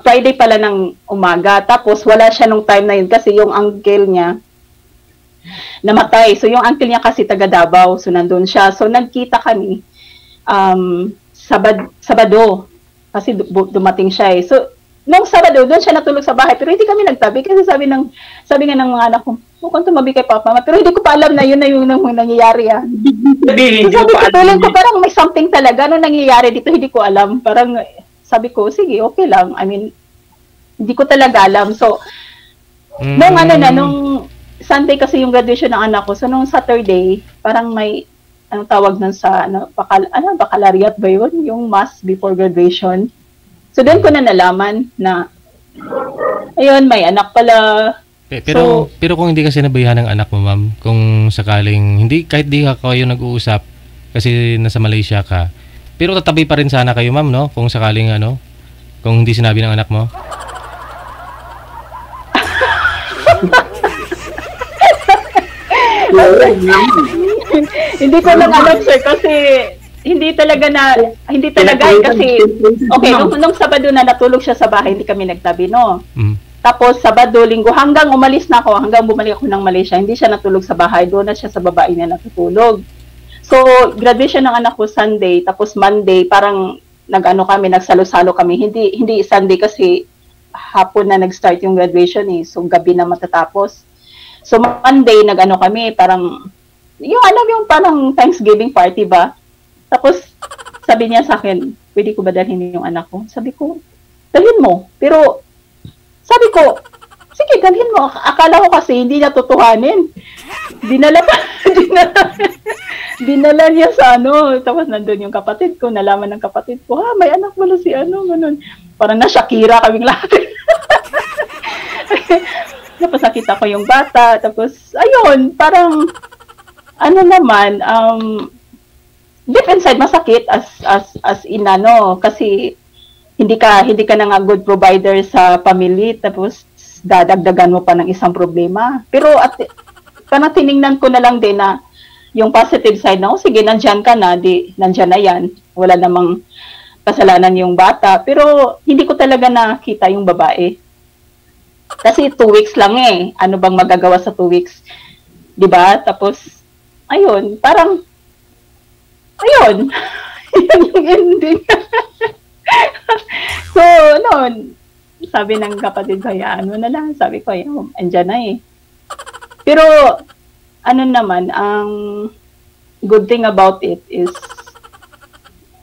Friday pala ng umaga, tapos wala siya nung time na yun kasi yung uncle niya namatay. So, yung uncle niya kasi taga Davao, so nandun siya. So, nagkita kami, Sabado, kasi dumating siya eh. So, nung Sabado, doon siya natulog sa bahay, pero hindi kami nagtabi kasi sabi nga ng mga anak ko, mukhang tumabi kay Papa, pero hindi ko pa alam na yun na yung nangyayari ah. Sabihin, So, sabi ko, tuloy ko, parang may something talaga, ano nangyayari dito, hindi ko alam. Parang, sabi ko, sige, okay lang. I mean, hindi ko talaga alam. So, nung Sunday kasi yung graduation ng anak ko, so nung Saturday, parang may, anong tawag nun sa, baccalaureate ba yun? Yung mass before graduation. So, doon ko na nalaman na, ayun, may anak pala. Pero kung hindi kasi nabayahan ng anak mo, ma'am, kung sakaling, kahit di kayo nag-uusap, kasi nasa Malaysia ka, pero tatabi pa rin sana kayo, ma'am, no? Kung sakaling, kung hindi sinabi ng anak mo. Hindi ko lang alam, sir, kasi hindi talaga kasi okay, nung Sabado na natulog siya sa bahay, hindi kami nagtabi, no? Tapos Sabado, Linggo, hanggang umalis na ako, hanggang bumalik ako ng Malaysia, hindi siya natulog sa bahay, doon na siya sa babae niya natutulog. So, graduation ng anak ko Sunday, tapos Monday, parang nagsalo-salo kami. Hindi Sunday kasi hapon na nag-start yung graduation eh, so gabi na matatapos. So, Monday, kami, parang, yung parang Thanksgiving party ba? Tapos, sabi niya sa akin, pwede ko ba dalhin yung anak ko? Sabi ko, dalhin mo. Pero, sabi ko, sige, dalhin mo. Akala ko kasi hindi natutuhanin. Dinala niya sa Tapos nandun yung kapatid ko, nalaman ng kapatid ko, may anak wala si ganun. Parang na Shakira kaming lahat. Tapos nakita ko yung bata, tapos, ayun, parang, deep inside masakit as inano kasi hindi ka na nga good provider sa family, tapos dadagdagan mo pa ng isang problema. Pero parang tiningnan ko na lang din na yung positive side na, sige, nandyan ka na, nandyan na yan. Wala namang kasalanan yung bata. Pero hindi ko talaga nakita yung babae. Kasi 2 weeks lang eh. Ano bang magagawa sa 2 weeks? 'Di ba? Tapos, ayun, parang, ayun. Yun yung ending. So, noon, sabi ng kapatid ko, hayaan mo na lang. Sabi ko, andyan na eh. Pero, naman, ang good thing about it is,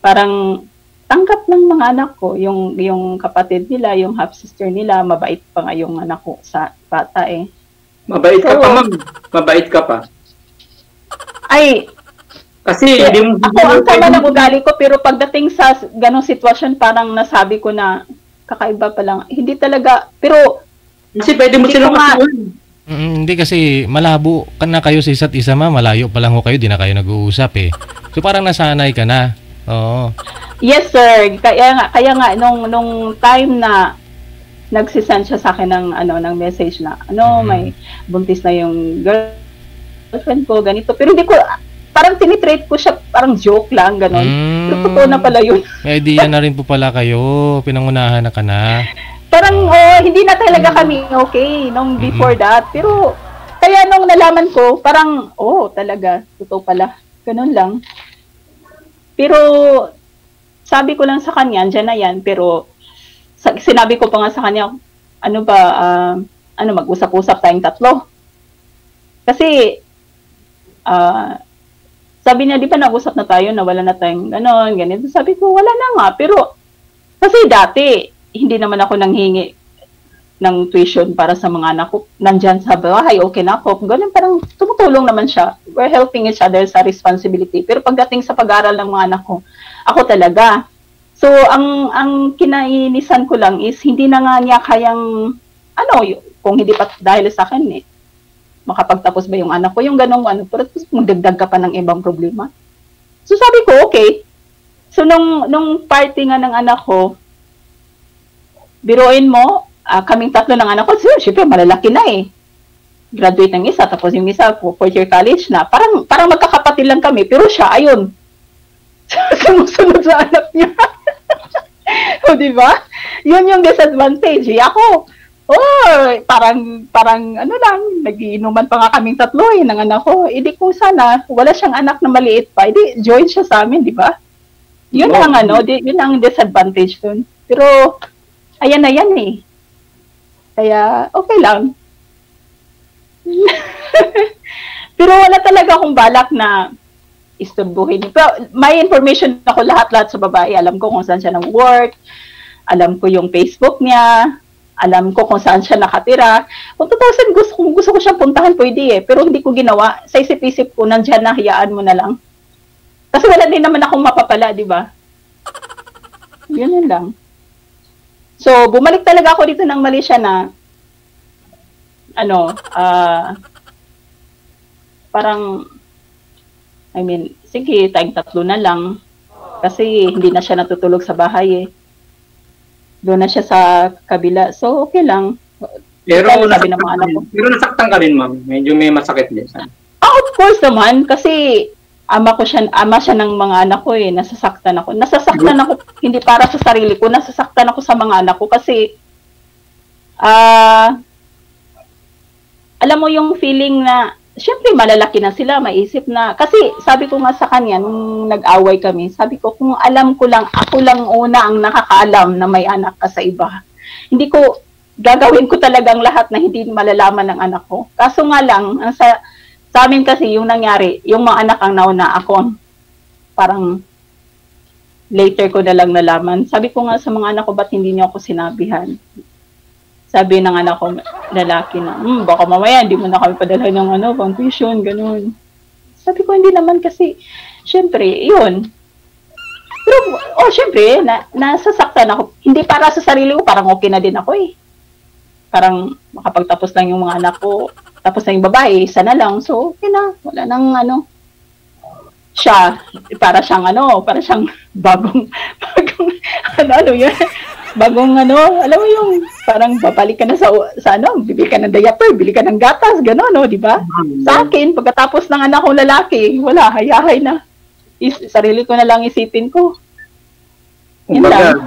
parang, tanggap ng mga anak ko, yung kapatid nila, yung half-sister nila, mabait pa nga yung anak ko sa bata eh. Mabait ka pa, ma'am. Mabait ka pa. Ay, kasi hindi mo... Ako ang sama ng ugali ko, pero pagdating sa ganong sitwasyon, parang nasabi ko na kakaiba pa lang. Hindi talaga, pero... Kasi pwede mo silang masuhan. Hindi kasi malabo ka na kayo sa isa't isa, ma'am. Malayo pa lang ho kayo, di na kayo nag-uusap eh. So parang nasanay ka na. Oo. Yes, sir. Kaya nga nung time na nagsisend siya sa akin ng message na may buntis na yung girlfriend ko, ganito. Pero hindi ko, parang tinitrate ko siya, parang joke lang, gano'n. Pero totoo na pala yun. May idea na rin po pala kayo. Pinangunahan na ka na. Parang, hindi na talaga kami okay nung before that. Pero, kaya nung nalaman ko, parang, talaga, totoo pala. Ganun lang. Pero, sabi ko lang sa kanya, andyan na yan, pero, sinabi ko pa nga sa kanya, mag-usap-usap tayong tatlo. Kasi, Sabi niya, di ba nag-usap na tayo na wala na tayong ganon, ganito. Sabi ko, wala na nga. Pero, kasi dati, hindi naman ako nanghingi ng tuition para sa mga anak ko. Nandyan sa bahay, okay na ako. Ganun, parang tumutulong naman siya. We're helping each other sa responsibility. Pero pagdating sa pag-aaral ng mga anak ko, ako talaga. So, ang kinainisan ko lang is, hindi na nga niya kayang, kung hindi pa dahil sa akin makapagtapos ba yung anak ko, yung ganong pero magdagdag ka pa ng ibang problema. So sabi ko, okay. So nung party nga ng anak ko, biruin mo, kaming tatlo ng anak ko, syempre malalaki na graduate ng isa, tapos yung isa, fourth year college na. Parang magkakapatid lang kami, pero siya, ayun, sumusunod sa anak niya. O, diba? Yun yung disadvantage. Ako, parang nagiinuman pa nga kaming tatlo ng anak ko. Hindi kung sana, wala siyang anak na maliit pa, hindi join siya sa amin, di ba? Yun yun ang disadvantage dun. Pero, ayan na yan Kaya, okay lang. Pero wala talaga akong balak na isturbuhin. Pero may information ako lahat sa babae. Alam ko kung saan siya nag-work. Alam ko yung Facebook niya. Alam ko kung saan siya nakatira. Kung tutusin, gusto ko siyang puntahan, pwede Pero hindi ko ginawa. Sa isip-isip ko, nandiyan na, hayaan mo na lang. Kasi wala din naman akong mapapala, di ba? Yun lang. So, bumalik talaga ako dito ng Malaysia na, parang, sige, tayong tatlo na lang. Kasi hindi na siya natutulog sa bahay Doon na siya sa kabila. So, okay lang. Pero sabi ng mga anak ko. Pero nasaktan ka rin, ma'am. Medyo may masakit din. Of course naman. Kasi ama siya ng mga anak ko Nasasaktan ako. Hindi para sa sarili ko. Nasasaktan ako sa mga anak ko. Kasi, alam mo yung feeling na, syempre malalaki na sila, maisip na. Kasi sabi ko nga sa kanya, nung nag-away kami, sabi ko, kung alam ko lang, ako lang una ang nakakaalam na may anak ka sa iba. Hindi ko, gagawin ko talagang lahat na hindi malalaman ng anak ko. Kaso nga lang, sa amin kasi yung nangyari, yung mga anak ang nauna, ako parang later ko na lang nalaman. Sabi ko nga sa mga anak ko, ba't hindi niyo ako sinabihan? Sabi ng anak ko, lalaki na, baka mamaya hindi mo na kami padalhan ng pang tuition, ganun. Sabi ko, hindi naman kasi, syempre, yun. Pero, syempre, nasasaktan ako. Hindi para sa sarili ko, parang okay na din ako Parang makapagtapos lang yung mga anak ko, tapos na yung babae, isa na lang. So, okay na, wala nang siya, para siyang bagong yun. Bagong alam mo yung parang babalik ka na sa bibili ka ng diaper, bili ka ng gatas, gano'n, di ba? Sa akin, pagkatapos ng anak kong lalaki, wala, hayahay na. Sarili ko na lang isipin ko. Yun lang.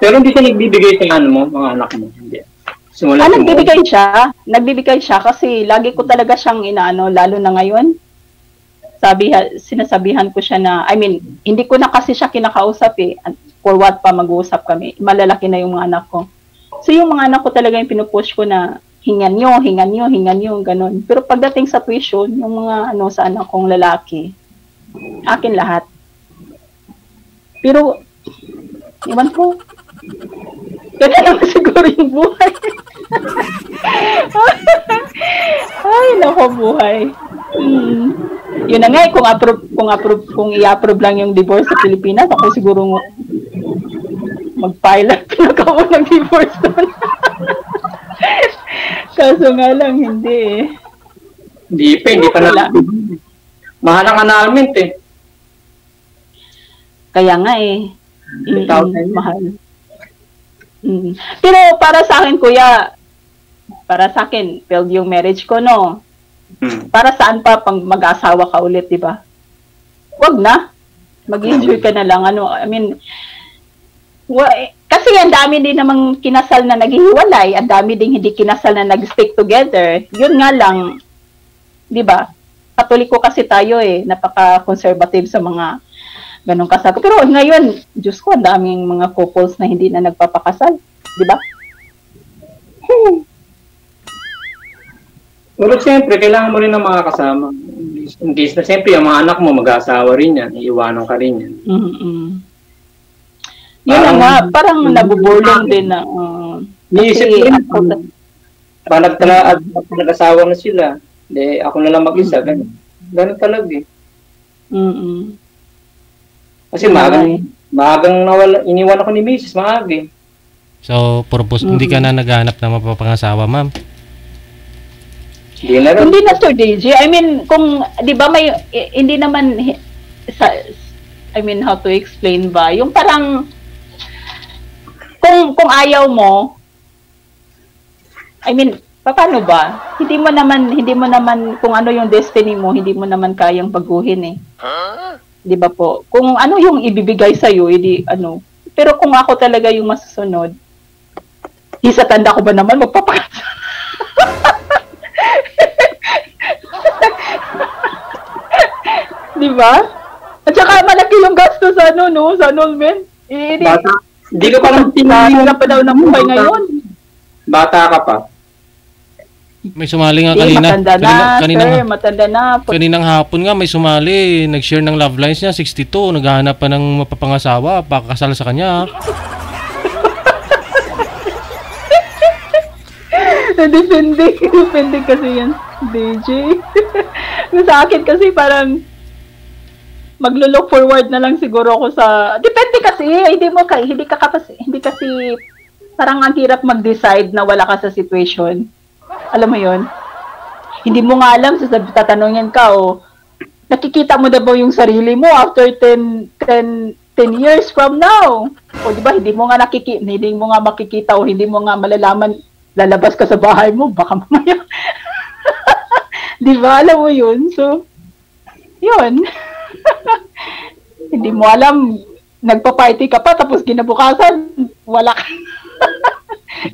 Pero hindi siya nagbibigay sa mga anak mo, hindi. Nagbibigay siya kasi lagi ko talaga siyang lalo na ngayon. Sinasabihan ko siya na, hindi ko na kasi siya kinakausap for what pa mag-uusap kami. Malalaki na yung mga anak ko. So yung mga anak ko talaga yung pinupush ko na hingan nyo, ganun. Pero pagdating sa tuition, yung mga sa anak kong lalaki, akin lahat. Pero, iwan ko, kaya lang siguro yung buhay. Ay, nako buhay. Yun na nga kung i-approve lang yung divorce sa Pilipinas, ako siguro mag-file at pinakaunang divorce doon. Kaso nga lang, hindi Hindi pa na. Mahal ang annulment Kaya nga mahal. Pero para sa akin, kuya, failed yung marriage ko, no? Para saan pa pang mag-asawa ka ulit, di ba? Wag na. Mag-enjoy ka na lang. Kasi ang dami din namang kinasal na naghihiwalay, ang dami din hindi kinasal na nag-stick together. Yun nga lang, di ba? Katoliko kasi tayo napaka-conservative sa mga ganong kasal. Pero ngayon, Diyos ko, ang daming mga couples na hindi na nagpapakasal. Di ba? Pero siyempre, kailangan mo rin ng mga kasama. In case na siyempre, yung mga anak mo mag-aasawa rin yan, iiwanan ka rin yan. Yun na nga, parang nabuburlong din na. Niisip ko rin, nag-asawa na sila. De, ako na lang mag-isa. Ganun talaga eh. Kasi maagang iniwan ako ni Mrs. Maaga eh. So, purpose, hindi ka na naghahanap ng mapapangasawa, ma'am? Hindi na, Sir DJ. I mean, kung, di ba may, hindi naman, I mean, how to explain ba? Yung parang, kung ayaw mo, I mean, paano ba? Hindi mo naman, kung ano yung destiny mo, hindi mo naman kayang baguhin eh. Di ba po? Kung ano yung ibibigay sa'yo, hindi, ano. Pero kung ako talaga yung masusunod, sa tanda ko ba naman magpapakasal? Di ba? At saka malaki yung gasto sa ano, no? Sa annulment. Bata. Hindi ka parang tinahirap pa daw ng buhay ngayon. Bata ka pa. May sumali nga kanina. Matanda na. Kaninang hapon nga may sumali. Nag-share ng love lines niya, 62. Naghahanap pa ng mapapangasawa. Pakakasal sa kanya. Depende kasi yan, DJ. Sa akin kasi parang maglo-look forward na lang siguro ako sa depende kasi hindi kasi parang ang hirap mag-decide na wala ka sa situation. Alam mo 'yon? Hindi mo nga alam tatanungin ka nakikita mo na ba yung sarili mo after 10 years from now? O di ba hindi mo nga makikita o hindi mo nga malalaman lalabas ka sa bahay mo, baka mamaya. Di ba? Alam mo yun? So, yun. Hindi mo alam, nagpa-party ka pa, tapos kinabukasan, wala ka.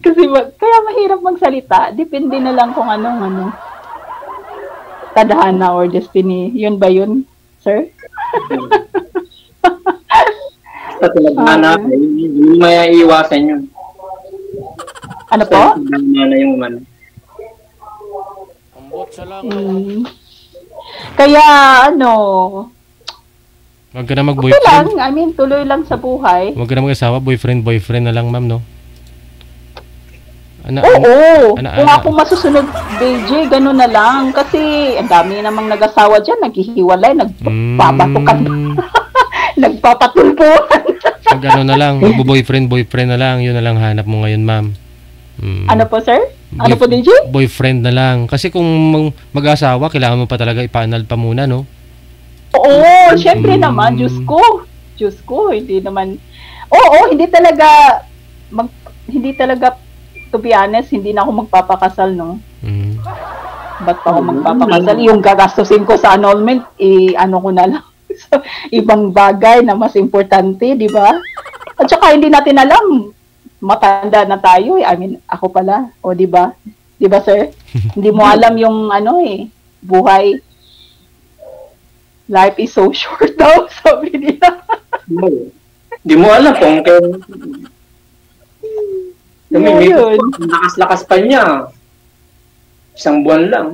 Kasi, kaya mahirap magsalita. Depende na lang kung anong tadhana or destiny. Yun ba yun, sir? Sa tadhana, hindi may iwasan yun. Ano po? Kaya wag ka na mag-boyfriend. Tuloy lang sa buhay. Wag ka na mag-asawa, boyfriend na lang, ma'am, no? Kung ako masusunod, DJ, gano'n na lang. Kasi ang dami namang nag-asawa dyan, naghihiwalay, nagpapatukan. Nagpapatulpuan. Pag ano na lang, mag-boyfriend na lang, yun na lang hanap mo ngayon, ma'am. Ano po, sir? Ano po, DJ? Boyfriend na lang. Kasi kung mag-asawa, kailangan mo pa talaga ipa-anal pa muna, no? Oo, syempre naman. Diyos ko, hindi naman. Hindi talaga, to be honest, hindi na ako magpapakasal, no? Ba't pa ako magpapakasal? Yung gagastusin ko sa annulment, ano ko na lang. So, ibang bagay na mas importante, di ba? At saka hindi natin alam, matanda na tayo. Ako pala. O, di ba? Di ba, sir? Hindi mo alam yung buhay. Life is so short daw, sabi nila. Hindi mo alam kung lakas-lakas pa niya. Isang buwan lang.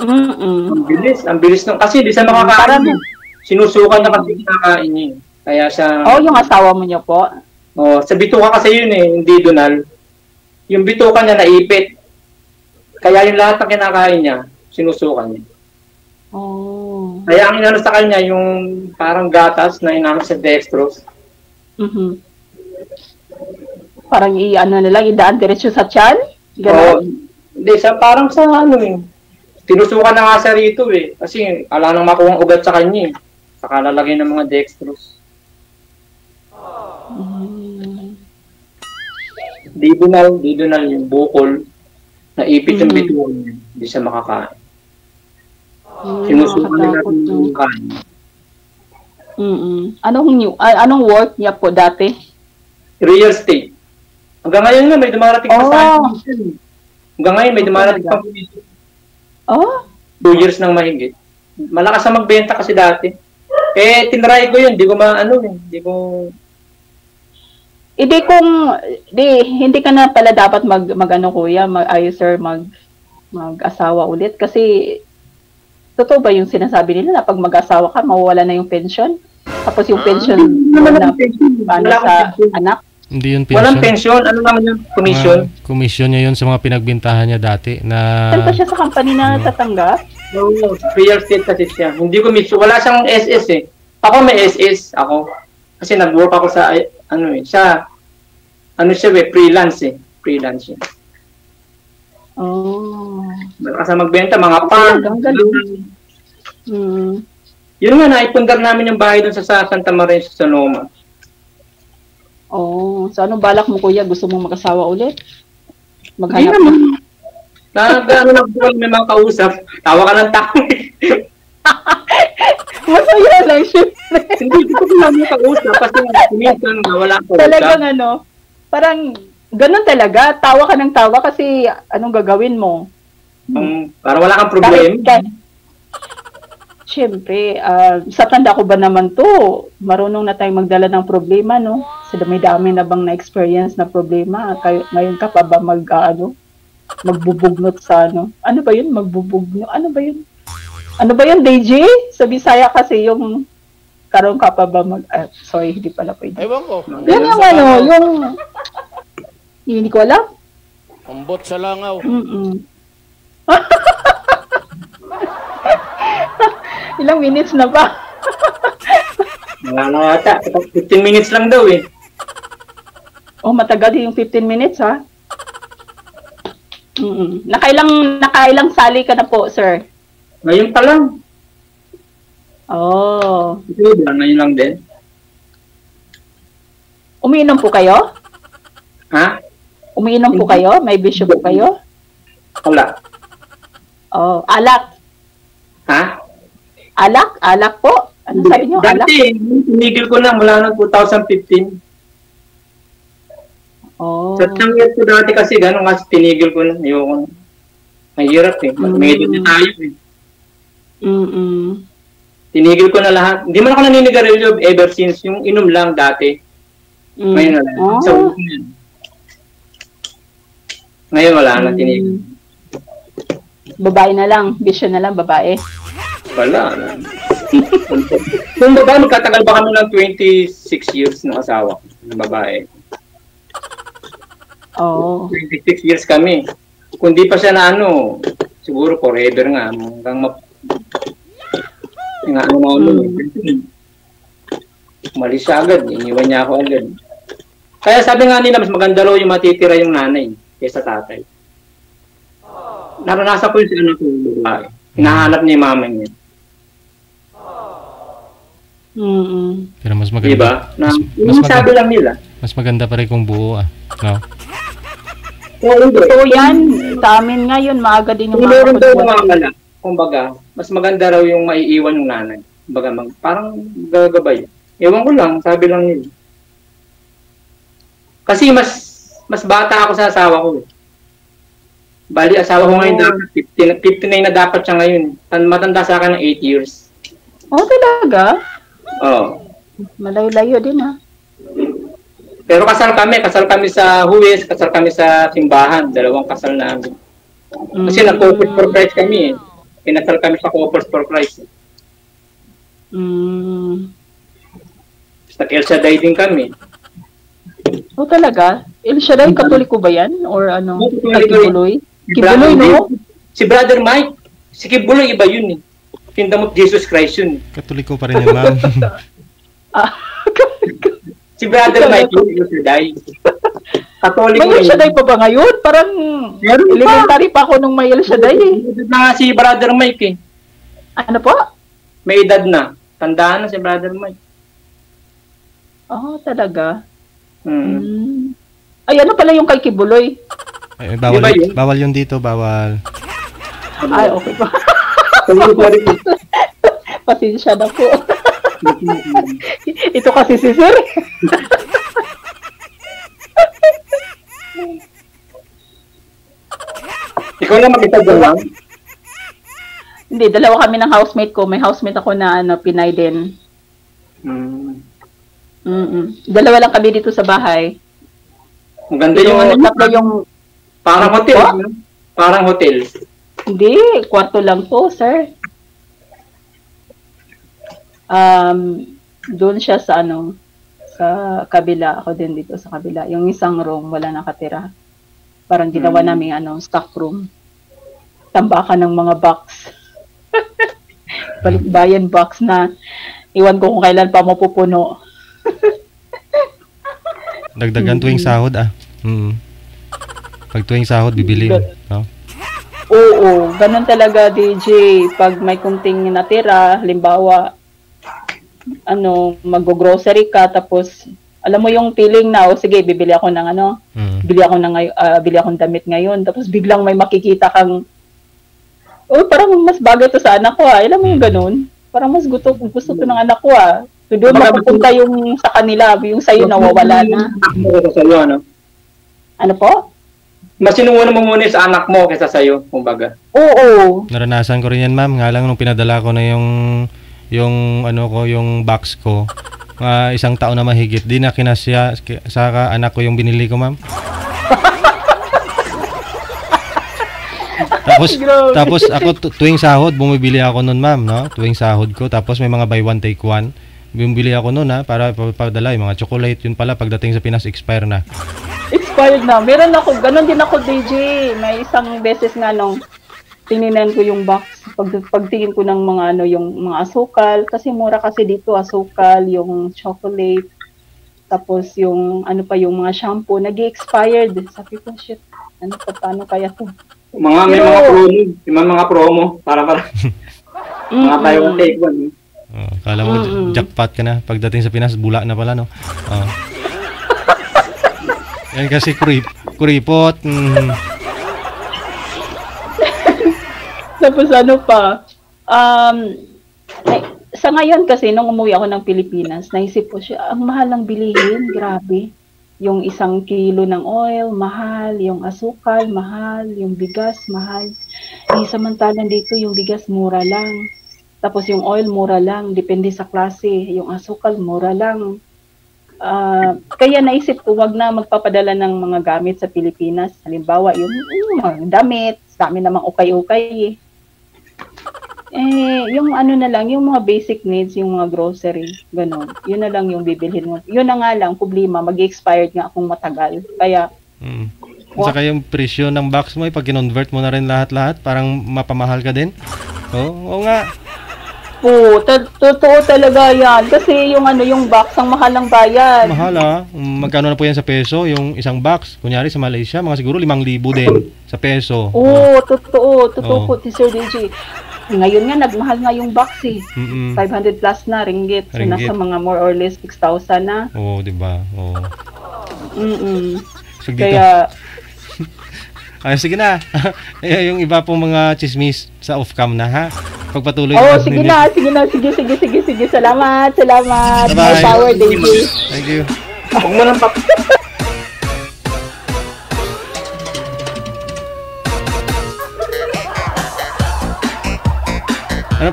Ang bilis ng kasi di sa makakain. Sinusukan na kasi kinakain niya. Kaya siya... yung asawa mo niyo po? Sa bituka kasi yun hindi dunal. Yung bituka niya naipit. Kaya yung lahat ng kinakain niya, sinusukan niya. Kaya ang inano sa kanya, yung parang gatas na inano sa dextrose. Parang idaan diretso sa tiyan? Hindi, parang sa tinusukan na nga siya rito Kasi ala nang makuha ugat sa kanya Saka lalagay ng mga dextrose. Di dunal yung bukol. Naipit yung bituon niya. Hindi siya makakain. Sinusukan na natin yung kain. Anong work niya po dati? Real estate. Hanggang ngayon nga may dumarating pa sa akin. Hanggang ngayon may dumarating pa po dito. 2 years nang mahigit. Malakas na magbenta kasi dati. Tinry ko yun. Hindi ko hindi ka na pala dapat kuya, sir, mag-asawa ulit? Kasi, totoo ba yung sinasabi nila na pag mag-asawa ka, mawawala na yung pension? Tapos yung pension na paano sa anak? Hindi yun Walang pension. pension. Ano naman yung commission? Commission niya yun sa mga pinagbintahan niya dati na... Saan pa siya sa company na tatanggap? No, real estate kasi siya. Hindi commission. Wala siyang SS eh. Ako may SS. Ako. Kasi nag-work ako sa, siya freelance eh. Freelance siya. Oh. Kasi magbenta, mga farm. Ang galing. Hmm. Yun nga, naipundar namin yung bahay doon sa Santa Maria sa Sonoma. Oh, so anong balak mo kuya? Gusto mong mag-asawa ulit? Hindi Maghanap naman. na? Nag-buwan may mga kausap. Tawa ka ng tao eh. Masaya lang syempre. Hindi ko lang yung kausap kasi minsan wala ko. Talagang parang ganun talaga. Tawa ka ng tawa kasi anong gagawin mo? Para wala kang problema. Siyempre, sa tanda ko ba naman to, marunong na tayong magdala ng problema, no? Sa dami-dami na bang na-experience na problema, ngayon ka pa ba magbubugnot sa ano ba yun? Magbubugnot? Ano ba yun? Ano ba yun, DJ? Sa Bisaya kasi yung karoon ka pa ba sorry, hindi pala pwede. Ewan ko. Yan yung hindi ko alam. Ambot sa langaw. Ilang minutes na ba? Wala na ata. 15 minutes lang daw eh. Oh, matagal yung 15 minutes, ha? Nakailang sali ka na po, sir? Ngayon pa lang. Oh. Ito ba? Ngayon lang din. Umiinom po kayo? Ha? Umiinom po kayo? May bisyo po kayo? Wala. Oh, alak. Ha? Alak? Alak po? Ano sabi niyo? Alak? Dati, tinigil ko na mula ng 2015. Oh. Sa years ko dati kasi gano'n kasi tinigil ko na. Ayoko na. Mahirap eh. Medyo na tayo eh. Tinigil ko na lahat. Hindi man ako naninigarilyo ever since. Yung inom lang dati. Ngayon wala. Oh. So, ngayon wala na tinigil. Babae na lang. Bisyo na lang, babae. Wala. Kung babae, magkatagal ba kami ng 26 years ng asawa ng babae? Oh. 26 years kami. Kung di pa siya na siguro forever nga. Hanggang umalis siya agad. Iniwan niya ako agad. Kaya sabi nga nila, mas maganda raw yung matitira yung nanay kaysa tatay. Naranasan ko yung sa anak ko yung babae. Hinahanap niya yung mama niya. Pero mas maganda. Diba? Mas sabi lang nila. Mas maganda pa rin kung buo No? So yan, sa amin ngayon, maaga din yung meron daw mamala. Kumbaga, mas maganda raw yung maiiwan yung nanay. Kumbaga, parang gagabay. Ewan ko lang, sabi lang nila. Kasi mas bata ako sa asawa ko. Bali, asawa ko ngayon dapat 59 na dapat siya ngayon. Matanda sa akin ng 8 years. Oh, talaga? Oo. Malayo-layo din, ha? Pero kasal kami sa huwes, kasal kami sa simbahan, 2 kasal namin. Kasi nag-couples for Christ kami eh. Pinasal kami sa couples for Christ. Nag-El Shaddai din kami. Oh, talaga? El Shaddai, Katoliko ba yan? Or ano? Kibuloy? Kibuloy, no? Si Brother Mike. Si Kibuloy, iba yun eh. Kingdom of Jesus Christ yun. Katoliko pa rin yun, ma'am. Si Brother Mike, El Shaddai. Katoliko. May El Shaddai pa ba ngayon? Parang elementary pa ako nung may El Shaddai eh. Na si Brother Mike eh. Ano po? May edad na. Tandaan na si Brother Mike. Oh, talaga? Ay, ano pala yung kay Kibuloy? Ay, bawal yun dito, bawal. Ay, okay pa. Pasensya na po. Ito kasi si Sir. Ikaw na mag-isa lang? Hindi, dalawa kami ng housemate ko. May housemate ako na Pinay din. Dalawa lang kami dito sa bahay. Maganda yung tatlo yung parang hotel. Parang hotel. Hindi, kwarto lang po, sir. Doon siya sa sa kabila. Ako din dito sa kabila. Yung isang room, wala nakatira. Parang ginawa namin stock room. Tambakan ng mga box. Balikbayan box na iwan ko kung kailan pa mapupuno. Dagdagan tuwing sahod Pag tuwing sahod, bibili. No? Oo, ganun talaga, DJ. Pag may kunting natira, halimbawa, mag-grocery ka, tapos, alam mo yung feeling na, sige, bibili ako ng bili akong damit ngayon, tapos biglang may makikita kang, parang mas bagay to sa anak ko, alam mo yung ganun? Parang mas gusto to ng anak ko, So, doon mapupunta yung sa kanila, yung sa'yo nawawala na. Ano po? Mas sinuuna mo muna sa anak mo kaysa sa'yo, kumbaga. Oo. Naranasan ko rin yan, ma'am. Nga lang nung pinadala ko na yung box ko, isang taon na mahigit, di na kinasya sa anak ko yung binili ko, ma'am. Tapos ako tuwing sahod, bumibili ako nun, ma'am, no? Tuwing sahod ko, tapos may mga buy one take one. Bumibili ako nun, para padala yung mga chocolate. Yun pala, pagdating sa Pinas, expire na. Expired na. Meron ako, ganun din ako, DJ. May isang beses nga tininan ko yung box. Pagtingin ko ng mga yung mga asukal, kasi mura kasi dito asukal, yung chocolate, tapos yung yung mga shampoo, nag-expired. Sabi ko, shit, paano kaya to? May mga promo, para mga buy one take one. Kala mo jackpot ka na. Pagdating sa Pinas, bula na pala, no? Yan kasi kuripot. Tapos sa ngayon kasi, nung umuwi ako ng Pilipinas, naisip ko siya, ang mahal ng bilihin, grabe. Yung 1 kilo ng oil, mahal. Yung asukal, mahal. Yung bigas, mahal. Samantalang dito, yung bigas, mura lang. Tapos yung oil, mura lang. Depende sa klase. Yung asukal, mura lang. Kaya naisip ko, wag na magpapadala ng mga gamit sa Pilipinas. Halimbawa, yung mga damit, dami namang ukay-ukay. Yung na lang, yung mga basic needs, yung mga grocery, gano'n. Yun na lang yung bibilhin mo. Yun na nga lang, problema, mag-expired nga akong matagal. Kaya, saka yung presyo ng box mo, pag kinonvert mo na rin lahat-lahat, parang mapamahal ka din. Oo nga. Totoo talaga yan. Kasi yung box, ang mahal ng bayad. Mahal Magkano na po yan sa peso? Yung isang box, kunyari sa Malaysia, mga siguro 5,000 din sa peso. Totoo po, Sir DJ. Ngayon nga, nagmahal nga yung box 500 plus na ringgit. So, nasa mga more or less 6,000 na. Diba? So, dito. Kaya, sige na. Yung iba pong mga chismis sa off-cam na, ha? Pagpatuloy. Sige na. Sige. Salamat. Bye-bye. More power, DJ. Thank you. Huwag mo nang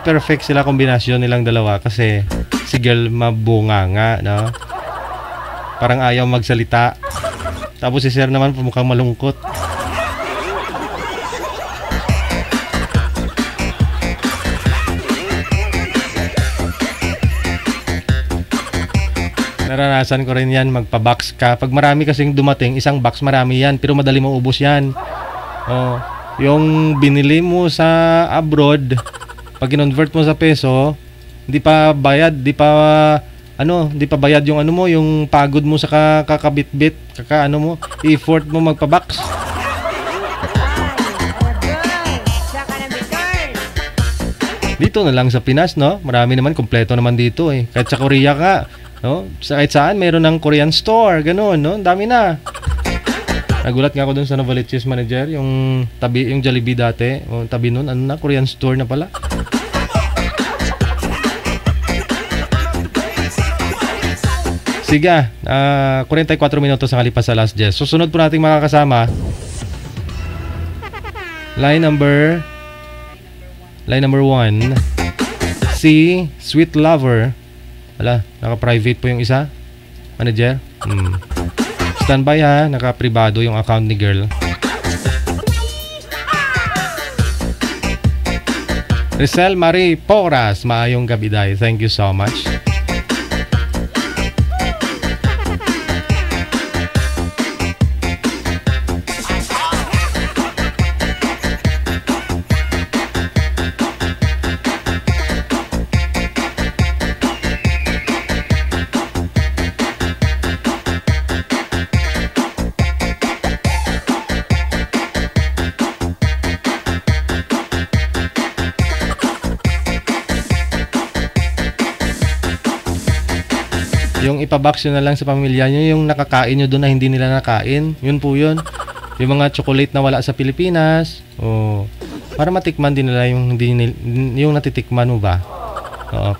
perfect sila kombinasyon nilang dalawa kasi si girl mabunga nga, no? Parang ayaw magsalita. Tapos si sir naman mukhang malungkot. Naranasan ko rin yan, magpa-box ka. Pag marami kasing dumating, isang box marami yan, pero madali mo ubos yan. Yung binili mo sa abroad, pag kinonvert mo sa peso, di pa bayad yung yung pagod mo sa kakabit-bit, effort mo magpa-box. Dito na lang sa Pinas, no? Marami naman, kompleto naman dito eh. Kahit sa Korea ka, no? Kahit saan, meron ng Korean store, gano'n, no? Dami na. Nagulat nga ako dun sa Novaliches manager, yung Jollibee dati, tabi nun, Korean store na pala. Sige, 44 minutos ang kalipas sa last Jess. Susunod po nating makakasama. Line number 1. Si Sweet Lover. Naka-private po yung isa. Manager. Standby ha, naka-privado yung account ni girl. Rizal Marie Poras, maayong gabi day. Thank you so much. Yung ipabox nyo na lang sa pamilya nyo, yung nakakain nyo doon na hindi nila nakain. Yun po yun. Yung mga chocolate na wala sa Pilipinas. Oh, para matikman din nila yung, yung natitikman mo ba.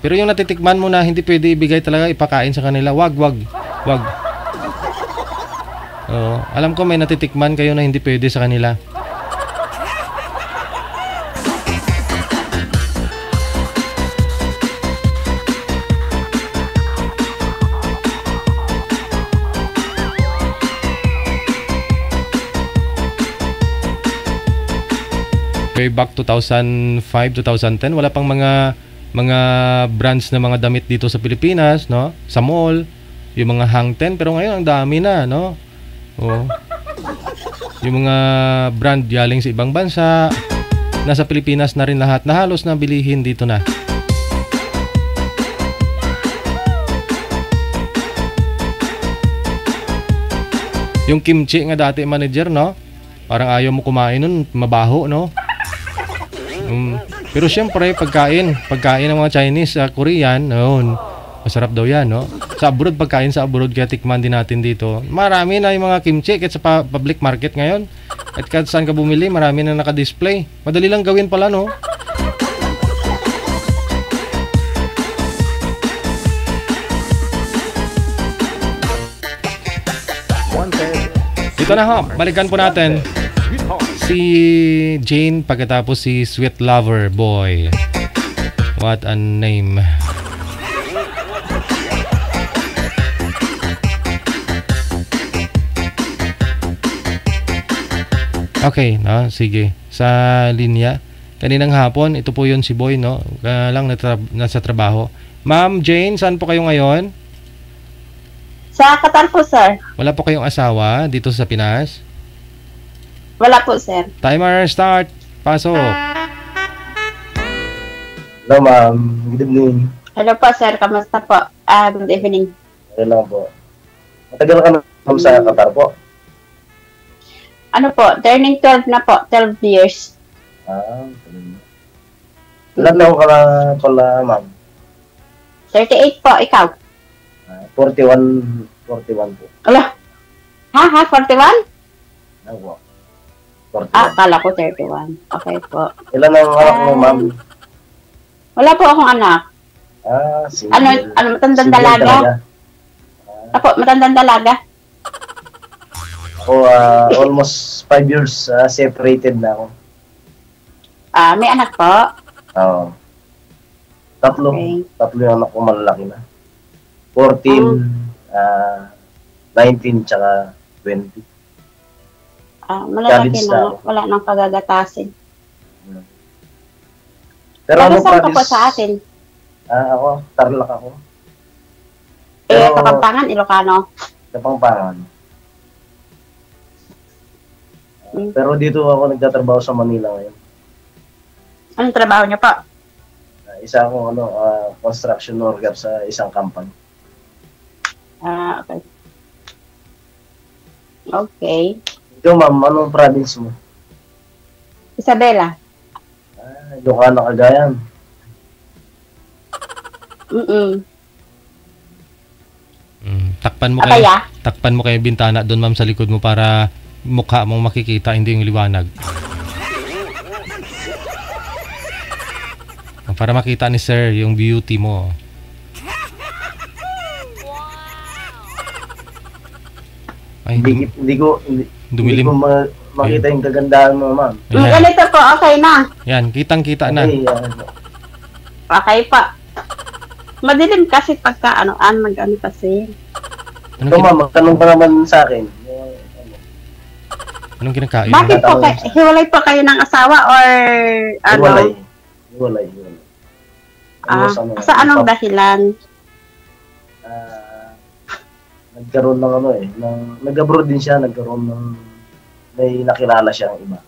Pero yung natitikman mo na hindi pwede ibigay talaga, ipakain sa kanila. Wag. Alam ko may natitikman kayo na hindi pwede sa kanila. Way back 2005, 2010, wala pang mga brands na mga damit dito sa Pilipinas, no? Sa mall, yung mga Hang Ten, pero ngayon ang dami na, no? Oh. Yung mga brand galing sa ibang bansa, nasa Pilipinas na rin lahat, na halos na bilihin dito na. Yung kimchi nga dati manager, no? Parang ayaw mo kumain nun, mabaho, no? Pero syempre, pagkain ng mga Chinese, Korean, noon, masarap daw yan, no? Sa abroad, pagkain sa abroad, kaya tikman din natin dito. Marami na yung mga kimchi, kahit sa public market ngayon. At kahit saan ka bumili, marami na naka-display. Madali lang gawin pala, no? Ito na ho, balikan po natin si Jane pagkatapos si Sweet Lover Boy. What a name. Okay, no, sige. Sa linya, kaninang hapon, ito po yun si Boy, no? Lang nasa trabaho. Ma'am Jane, saan po kayo ngayon? Sa Qatar po, sir. Wala po kayong asawa dito sa Pinas? Wala po, sir. Timer start. Pasok. Hello, ma'am. Good evening. Hello po, sir. Kamusta po? Good evening. Hello po. Matagal ka na sa Qatar po? Ano po? Turning 12 na po. 12 years. Ilan taon ka na pala, ma'am? 38 po. Ikaw? 41 po. Ala? Ha? 41? Ano po? 41. Kala ko 31. Okay po. Ilan ang anak mo, ma'am? Wala po akong anak. Single. Ano, matandang dalaga? Apo, matandang dalaga? Ako, almost 5 years separated na ako. May anak po? Oo. Tatlo yung anak ko malalaki na. 14, 19, tsaka 20. Malalaki na. Wala nang pagagatasin. Pero ano saan ka po sa atin? Ako, Tarlac ako. Kapampangan, Ilocano? Kapampangan. Pero dito ako nagtatrabaho sa Manila ngayon. Anong trabaho niyo pa? Isa akong construction worker sa isang company. Okay. Okay. Ikaw, ma'am, anong province mo? Isabela. Ilocano, Cagayan. Takpan mo kayo bintana doon, ma'am, sa likod mo para mukha mong makikita, hindi yung liwanag. Para makita ni sir yung beauty mo. Ay, Hindi ko makita yung kagandahan mo, ma'am. Ganito po, okay na. Yan, kitang-kita na. Okay pa. Madilim kasi pagka nag-ano kasi. Ito, ma'am, magtanong ka naman sa akin. Anong kinakain? Bakit po hiwalay po kayo ng asawa or ano? Hiwalay. Sa anong dahilan? Nagkaroon ng nag-abroad din siya, nagkaroon ng may nakilala siyang iba.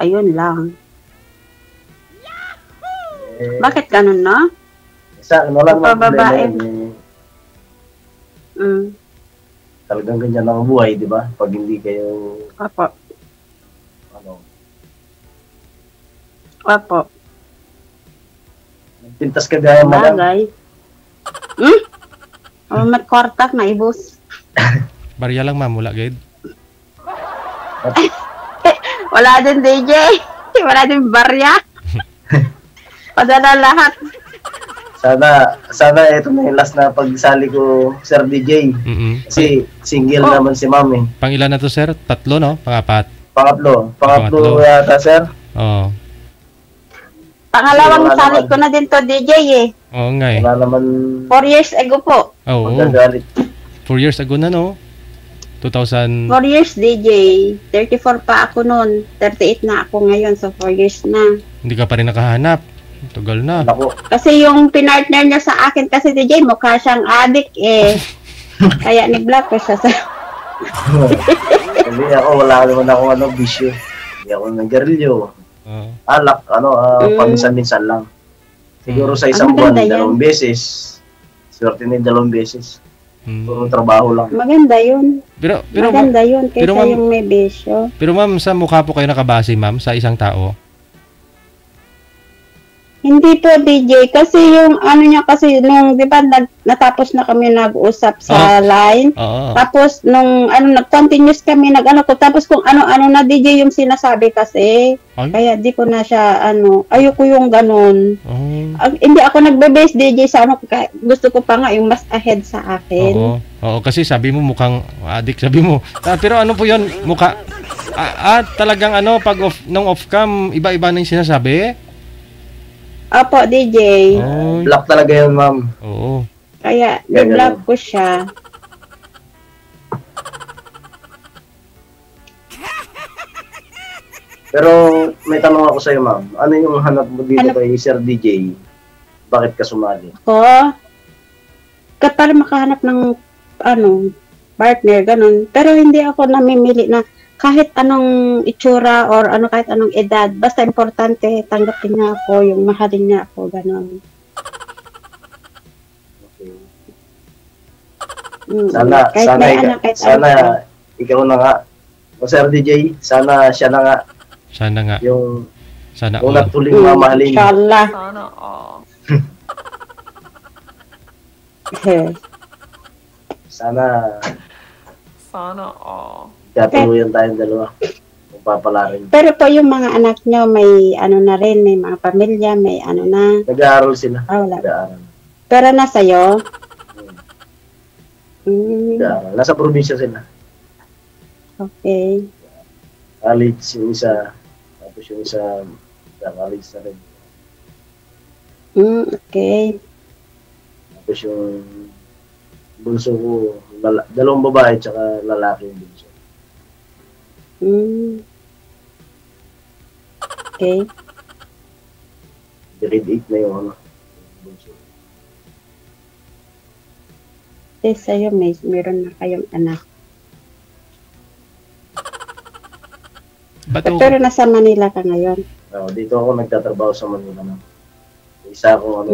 Ayun lang. Bakit ganun, no? Sa akin, wala namang problema yun. Talagang ganyan ang buhay, di ba? Pag hindi kayo... Opo. Nagpintas ka gaya mo lang. Bagay. Magkortak na ibus. Barya lang ma'am, wala gayud. Wala din DJ. Wala din barya. Padala lahat. Sana ito na yung last na pagsali ko, Sir DJ. Kasi single naman si Ma'am eh. Pang ilan na to, sir? 3, no? Pangapat? Pangatlo yata, sir. Oo. Pangalawang sali ko na din to DJ eh. Oo nga eh. Wala naman... 4 years ago po. Oo. 4 years ago na, no? 2000... 4 years DJ. 34 pa ako noon. 38 na ako ngayon. So 4 years na. Hindi ka pa rin nakahanap. Tagal na. Kasi yung pinartner niya sa akin kasi DJ, mukha siyang addict eh. Kaya ni-block ko siya sa... Hindi ako, wala naman ako bisyo. Hindi ako nag-garilyo. Alak, paminsan-minsan lang. Siguro sa isang buwan, 2 beses. Swerte na 2 beses. Puro trabaho lang. Maganda yun. Pero maganda yun kaysa yung may bisyo. Pero ma'am, sa mukha po kayo nakabase ma'am, sa isang tao? Hindi po DJ, kasi yung ano niya kasi nung di ba natapos na kami nag-usap sa line. Tapos nung nag-continuous kami tapos kung ano-ano na DJ yung sinasabi kasi. Kaya di ko na siya ayoko yung ganun. Hindi ako nagbe-base DJ sa gusto ko pa nga yung mas ahead sa akin. Oo, kasi sabi mo mukhang addict sabi mo. Pero ano po 'yon? Mukha talagang pag nung off cam iba-iba na yung sinasabi? Opo, DJ. Block talaga yun, ma'am. Oo. Kaya, i-block ko siya. Pero, may tanong ako sa'yo, ma'am. Ano yung hanap mo dito kay Sir DJ? Bakit ka sumali? Para makahanap ng, partner, ganun. Pero hindi ako namimili na kahit anong itsura or kahit anong edad, basta importante tanggapin niya ako, yung mahalin niya ako, gano'n. Sana ikaw na nga. O Sir DJ, sana siya na nga. Sana nga. Sana kung natuling mamahalin. Inshallah. Sana Katuluyan tayong dalawa. Kung papalarin. Pero po yung mga anak nyo, may na rin, may mga pamilya, may na. Nag-aaral sila. Wala. Pero nasa'yo? Nag-aaral. Nasa probinsya sila. Okay. College yung isa. Tapos yung isa, college na rin. Okay. Tapos yung bunso ko, 2 babae tsaka lalaki yung bunso. Okay. Grade 8 na yung bunso. Sa'yo, meron na kayong anak. Pero nasa Manila ka ngayon? Dito ako nagtatrabaho sa Manila na. Isa ako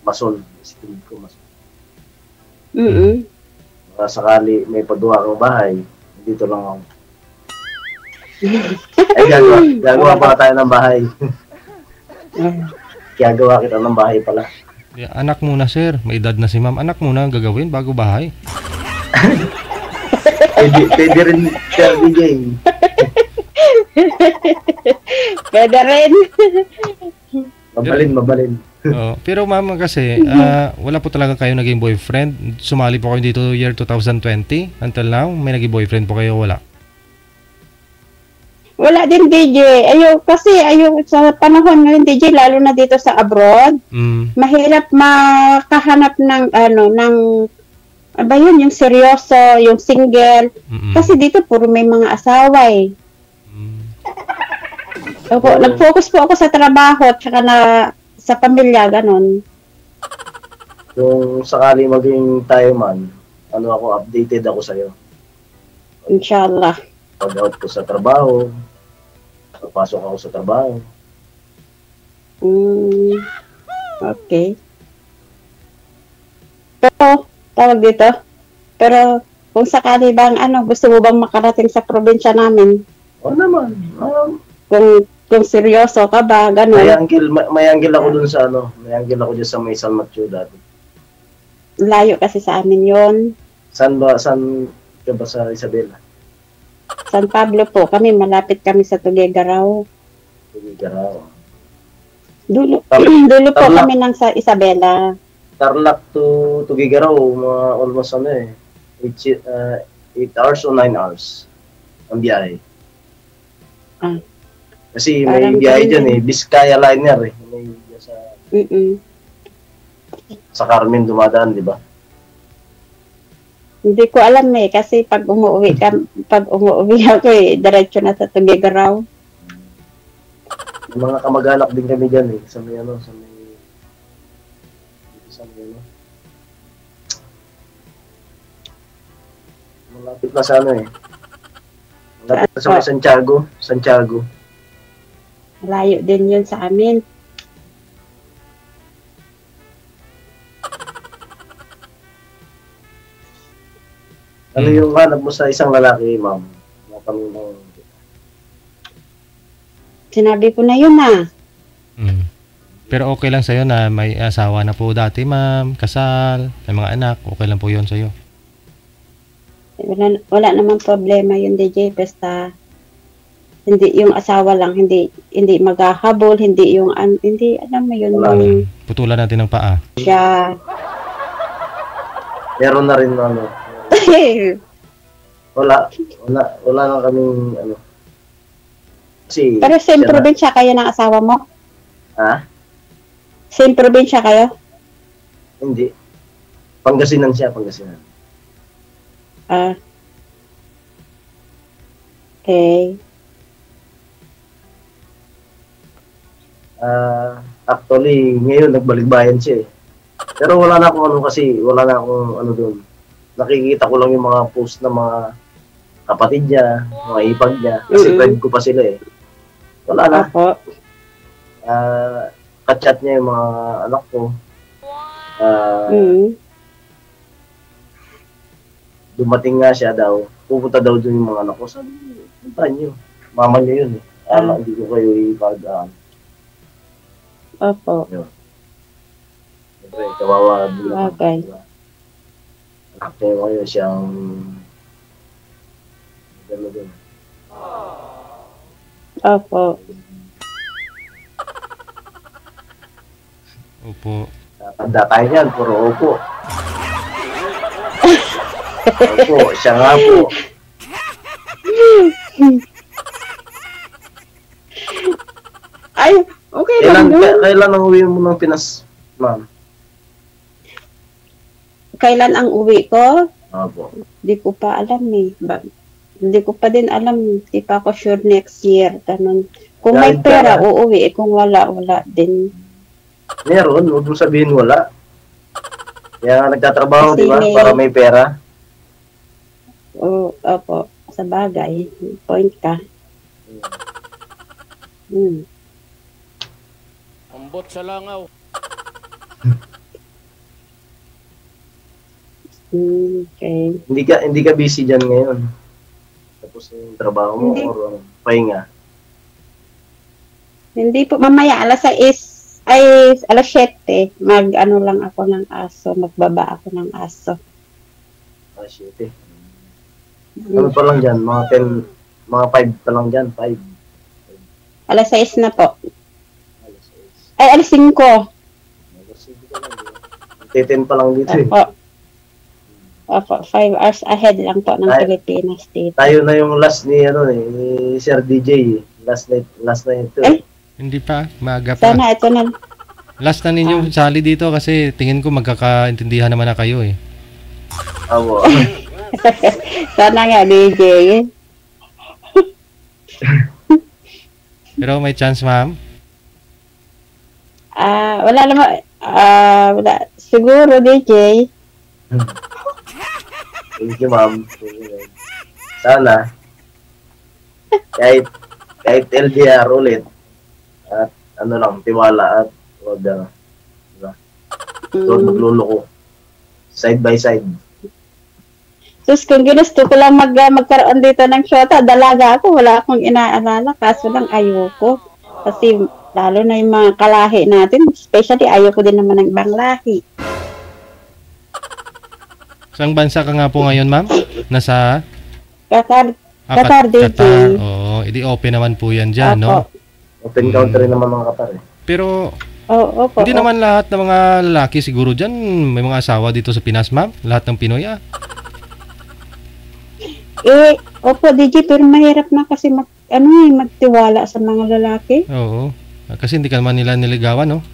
Mason. Skilled ko Mason. Sakali may paggawa kang bahay, dito lang ako. Gagawa pa tayo ng bahay. Gagawa kita ng bahay pala. Anak muna, sir. May edad na si ma'am. Anak muna gagawin bago bahay. Pwede rin, Sir DJ. Pwede rin. Mabalin. Pero ma'am kasi wala po talaga kayo naging boyfriend. Sumali po kayo dito year 2020 until now. May naging boyfriend po kayo? Wala? Wala din DJ. Kasi sa panahon ngayon DJ, lalo na dito sa abroad, mahirap makahanap ng yung seryoso, yung single. Kasi dito puro may mga asawa eh. Opo, nag-focus po ako sa trabaho at saka na sa pamilya, ganun. Kung sakali maging tayo man, ano ako, updated ako sa'yo. Inshallah. Pag-out ko sa trabaho, papasok ako sa trabaho. Okay. Pero, tawag dito. Pero, kung sakali bang, gusto mo bang makarating sa probinsya namin? Oo naman. Kung seryoso ka ba, gano'n? May anggil ako dun sa may anggil ako dyan sa may San Mateo dati. Layo kasi sa amin yon. Saan ka ba sa Isabela? San Pablo po. Malapit kami sa Tuguegarao. Tuguegarao. Dulo po kami ng sa Isabela. Tarlac to Tuguegarao, almost 8 hours o 9 hours ang biyahe. Kasi may biyahe dyan Biskaya Liner May sa Carmen dumadaan, di ba? Hindi ko alam kasi pag umuwi ako diretso na sa Tuguegarao. Mga kamag-anak din kami dyan sa may malapit na sa malapit na sa may Santiago. Layo din yun sa amin. Ano yung hanap mo sa isang lalaki, ma'am? Sinabi ko na yun Pero okay lang sa'yo na may asawa na po dati, ma'am, kasal, may mga anak, okay lang po yun sa'yo? Wala namang problema yun, DJ, basta hindi yung asawa lang, hindi maghahabol, hindi alam mo yun. Putulan natin ng paa. Siya. Meron na rin wala na kaming kasi pero same probinsya kayo ng asawa mo? Ha? Same probinsya kayo? Hindi. Pangasinan siya. Okay. Actually, ngayon nagbalik-bayan siya Pero wala na akong doon. Nakikita ko lang yung mga post ng mga kapatid niya, mga ipag niya. Kasi friend ko pa sila Wala na. Kachat niya yung mga anak ko. Dumating nga siya daw. Pupunta daw doon yung mga anak ko. Sabi niyo, puntahan niyo. Mama niya yun hindi ko kayo ipag Opo. Siyempre, kawawa din naman. Okay. Anak niya ngayon siyang gano'n. Opo. Opo. Tanda tayo yan, puro opo. Opo, siya nga po. Ay, okay lang yun. Kailan ang uwi mo ng Pinas, ma'am? Kailan ang uwi ko? Opo. Hindi ko pa alam Hindi ko pa din alam. Hindi pa ako sure next year. Ganun. Kung may pera, uuwi. Kung wala din. Meron. Huwag mo sabihin wala. Kaya nga nagtatrabaho, di ba? Para may pera. Opo. Sa bagay. Point ka. Ambot sa langaw. Okay. Hindi ka busy dyan ngayon. Tapos yung trabaho mo or pahinga. Hindi po. Mamaya alas 7 mag-ano lang ako ng aso. Magbaba ako ng aso. Alas 7. Ano pa lang dyan? Mga 10, mga 5 pa lang dyan. 5. Alas 6 na po. Ay, alas 5. Alas 5 ka lang. 10 pa lang dito Opo, 5 hours ahead lang po ng Pilipinas dito. Tayo na yung last ni Sir DJ. Last night ito. Hindi pa, maaga pa. Sana ito na. Last na ninyo sali dito kasi tingin ko magkakaintindihan naman na kayo Abo. Sana nga DJ. Pero may chance, ma'am? Wala naman. Wala. Siguro, DJ. Thank you, ma'am. Sana, kahit LDR ulit, at ano lang, tiwala at huwag magluloko. Side by side. Sus, kung ginusto ko lang magkaroon dito ng syota, dalaga ako, wala akong inaalala, kaso lang ayoko. Kasi lalo na yung mga kalahi natin, especially ayoko din naman ng ibang lahi. Saan bansa ka nga po ngayon, ma'am? Nasa? Qatar, DJ. Qatar. Oo, edi open naman po yan dyan, no? Open country naman mga Qatar eh. Pero, opo, hindi naman lahat ng mga lalaki siguro dyan, may mga asawa dito sa Pinas, ma'am? Lahat ng Pinoy, Opo, DJ, pero mahirap na kasi magtiwala sa mga lalaki. Oo. Kasi hindi ka naman nila niligawan, no?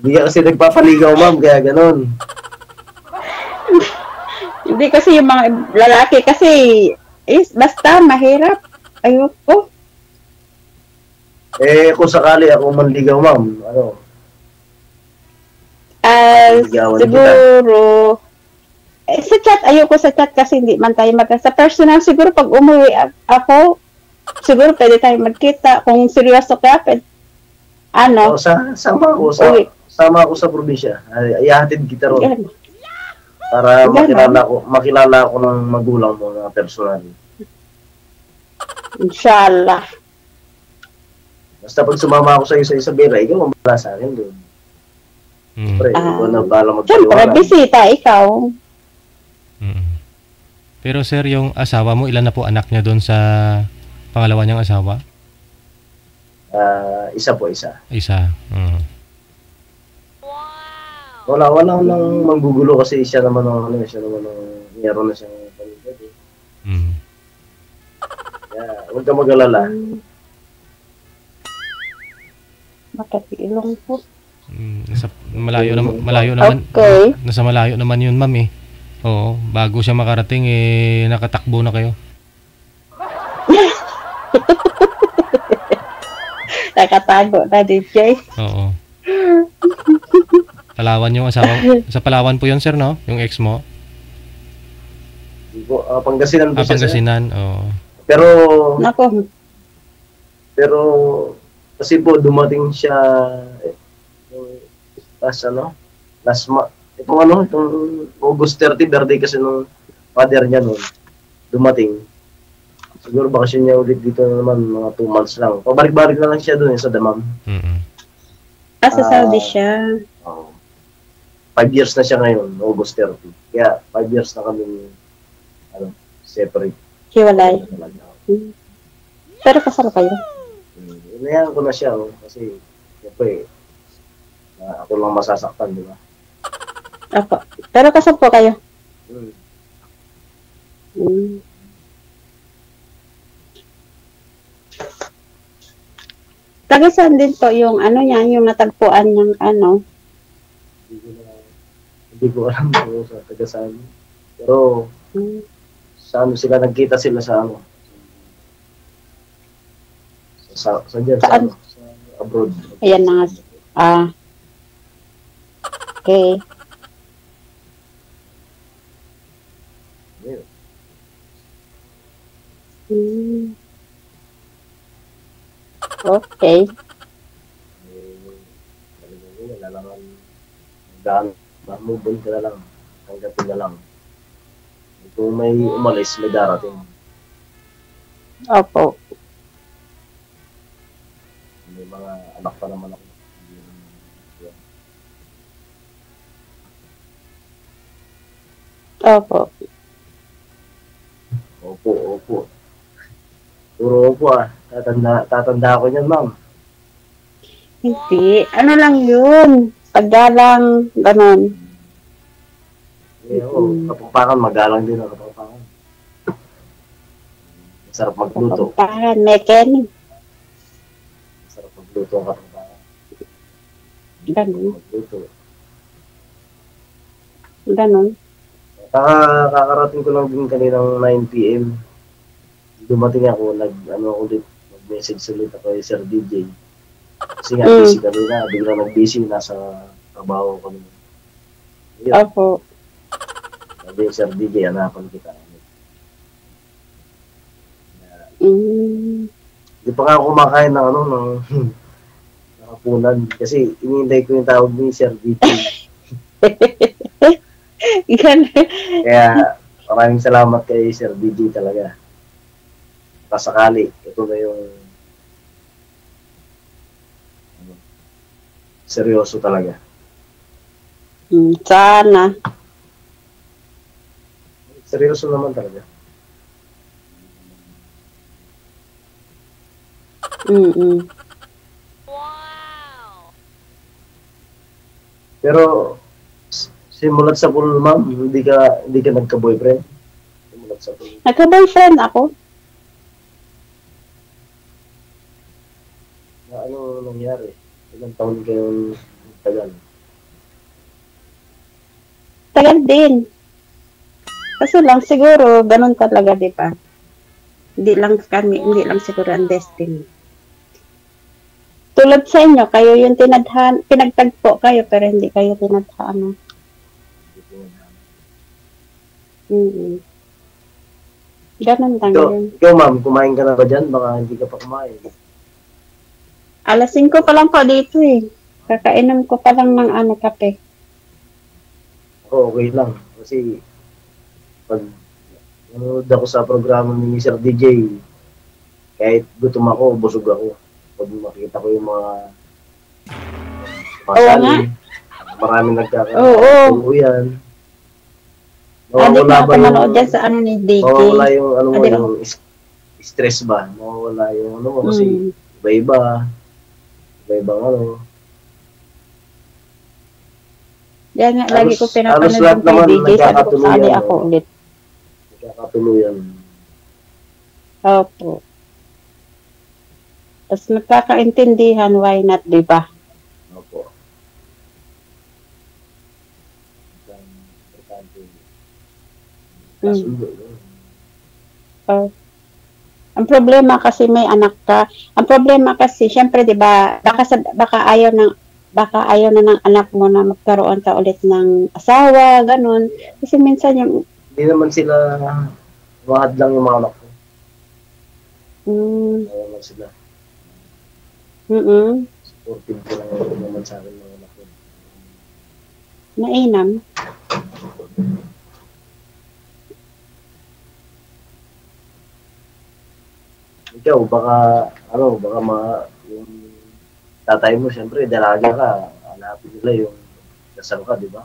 Hindi ka kasi nagpapaligaw, ma'am, kaya ganun. Hindi kasi yung mga lalaki kasi basta mahirap. Ayoko. Kung sakali ako manligaw, ma'am, ano? Siguro, sa chat, ayoko sa chat kasi hindi man tayo sa personal, siguro pag umuwi ako, siguro pwede tayo magkita. Kung seryoso ka, sama ako sa probinsya. Ihahatid kita ron. Para makilala ko ng magulang mo na personal. Inshallah. Basta pag sumama ako sa iyo sa Isabela, ikaw mamala sa akin doon. Siyempre, ikaw na bala magpaliwala. Siyempre, bisita, ikaw. Pero sir, yung asawa mo, ilan na po anak niya doon sa pangalawa niyang asawa? Isa po, isa. Isa. Wala nang manggugulo kasi siya naman ang meron na siyang pamilya. Kaya, huwag ka mag-alala. Makatilong po. Malayo naman. Okay. Nasa malayo naman yun, ma'am eh. Oo, bago siya makarating nakatakbo na kayo. Nakatago na, DJ. Oo. Palawan yung asawa. Sa Palawan po yun, sir, no? Yung ex mo? Pangasinan po siya. Pangasinan, oo. Pero, kasi po dumating siya itong August 30, birthday kasi nung father niya noon, dumating. Siguro bakasyon niya ulit dito naman, mga 2 months lang. Pabalik-balik na lang siya doon sa Damam. Sa Saudi siya. 5 years na siya ngayon, August 30. Kaya 5 years na kami separate. Hiwalay. Pero kasal kayo? Inayan ko na siya, kasi ako lang masasaktan, di ba? Opo. Pero kasal po kayo? Taga saan din po yung yung natagpuan ng Hindi ko alam kung sa taga saan. Pero sa sila nagkita sila sa sa abroad. Ayan na nga. Okay. Okay. Move-on ka na lang. Tanggapin na lang. Kung may umalis, may darating. Opo. May mga anak pa naman ako. Opo. Opo. Puro opo Tatanda ako niyan, ma'am. Hindi. Ano lang yun? Paggalang, ganon. Kapagpakan, magalang din ang kapagpakan. Masarap magluto. Kapagpakan, mechanic. Masarap magluto ang kapagpakan. Ganon. Magluto. Ganon. Kakarating ko lang din kaninang 9 p.m. dumating ako, nag-message ulit ako kay Sir DJ. Kasi nga, busy kanina. Bigla nag-busy, nasa trabaho ko kanina. Opo. Sabi Sir DJ, hanapan kita. Hindi pa nga ako kumakain ng hapunan. Kasi inihintay ko yung tawag ni Sir DJ. Kaya maraming salamat kay Sir DJ talaga. Kasakali, ito na yung seryoso talaga. Sana. Seryoso naman talaga. Wow. Pero simulat sa pool, ma'am, hindi ka nagka-boyfriend? Simulat sa pool. Nagka-boyfriend ako. Ano nangyari? Ilang taon kayong tagal? Tagal din. Kasi lang siguro, ganun talaga, di ba? Hindi lang siguro ang destiny. Tulad sa inyo, kayo yung pinagtagpo kayo, pero hindi kayo tinadhana. Ganun lang yun. Ikaw, ma'am, kumain ka na ba dyan? Baka hindi ka pa kumain. Alas 5 pa lang po dito eh. Kakainom ko pa lang ng kape. Ako, okay lang. Kasi, pag nanonood ako sa programa ni Mr. DJ, kahit gutom ako, busog ako. Pag makita ko yung mga masali, maraming nagkakatuluyan. Hindi pa ako manood dyan sa ni DJ. Mawawala yung, yung stress ba? Mawawala yung kasi iba-iba. Iba-ibang Yan nga, lagi ko pinapanood yung kay DJ, sabi ko sali ako ulit. Nagkakatuluyan. Opo. Tapos nagkakaintindihan, why not, di ba? Opo. Ang problema kasi may anak ka. Ang problema kasi, syempre, di ba, baka ayaw na ng anak mo na magkaroon ka ulit ng asawa, ganun. Kasi minsan yung... Hindi naman sila mahad lang yung mga anak ko. Ayaw naman sila. Supportive ko lang naman sa akin mga anak ko. Mainam. Ikaw, baka yung tatay mo, siyempre, dalaga ka, hanapin nila yung kasal ka, di ba?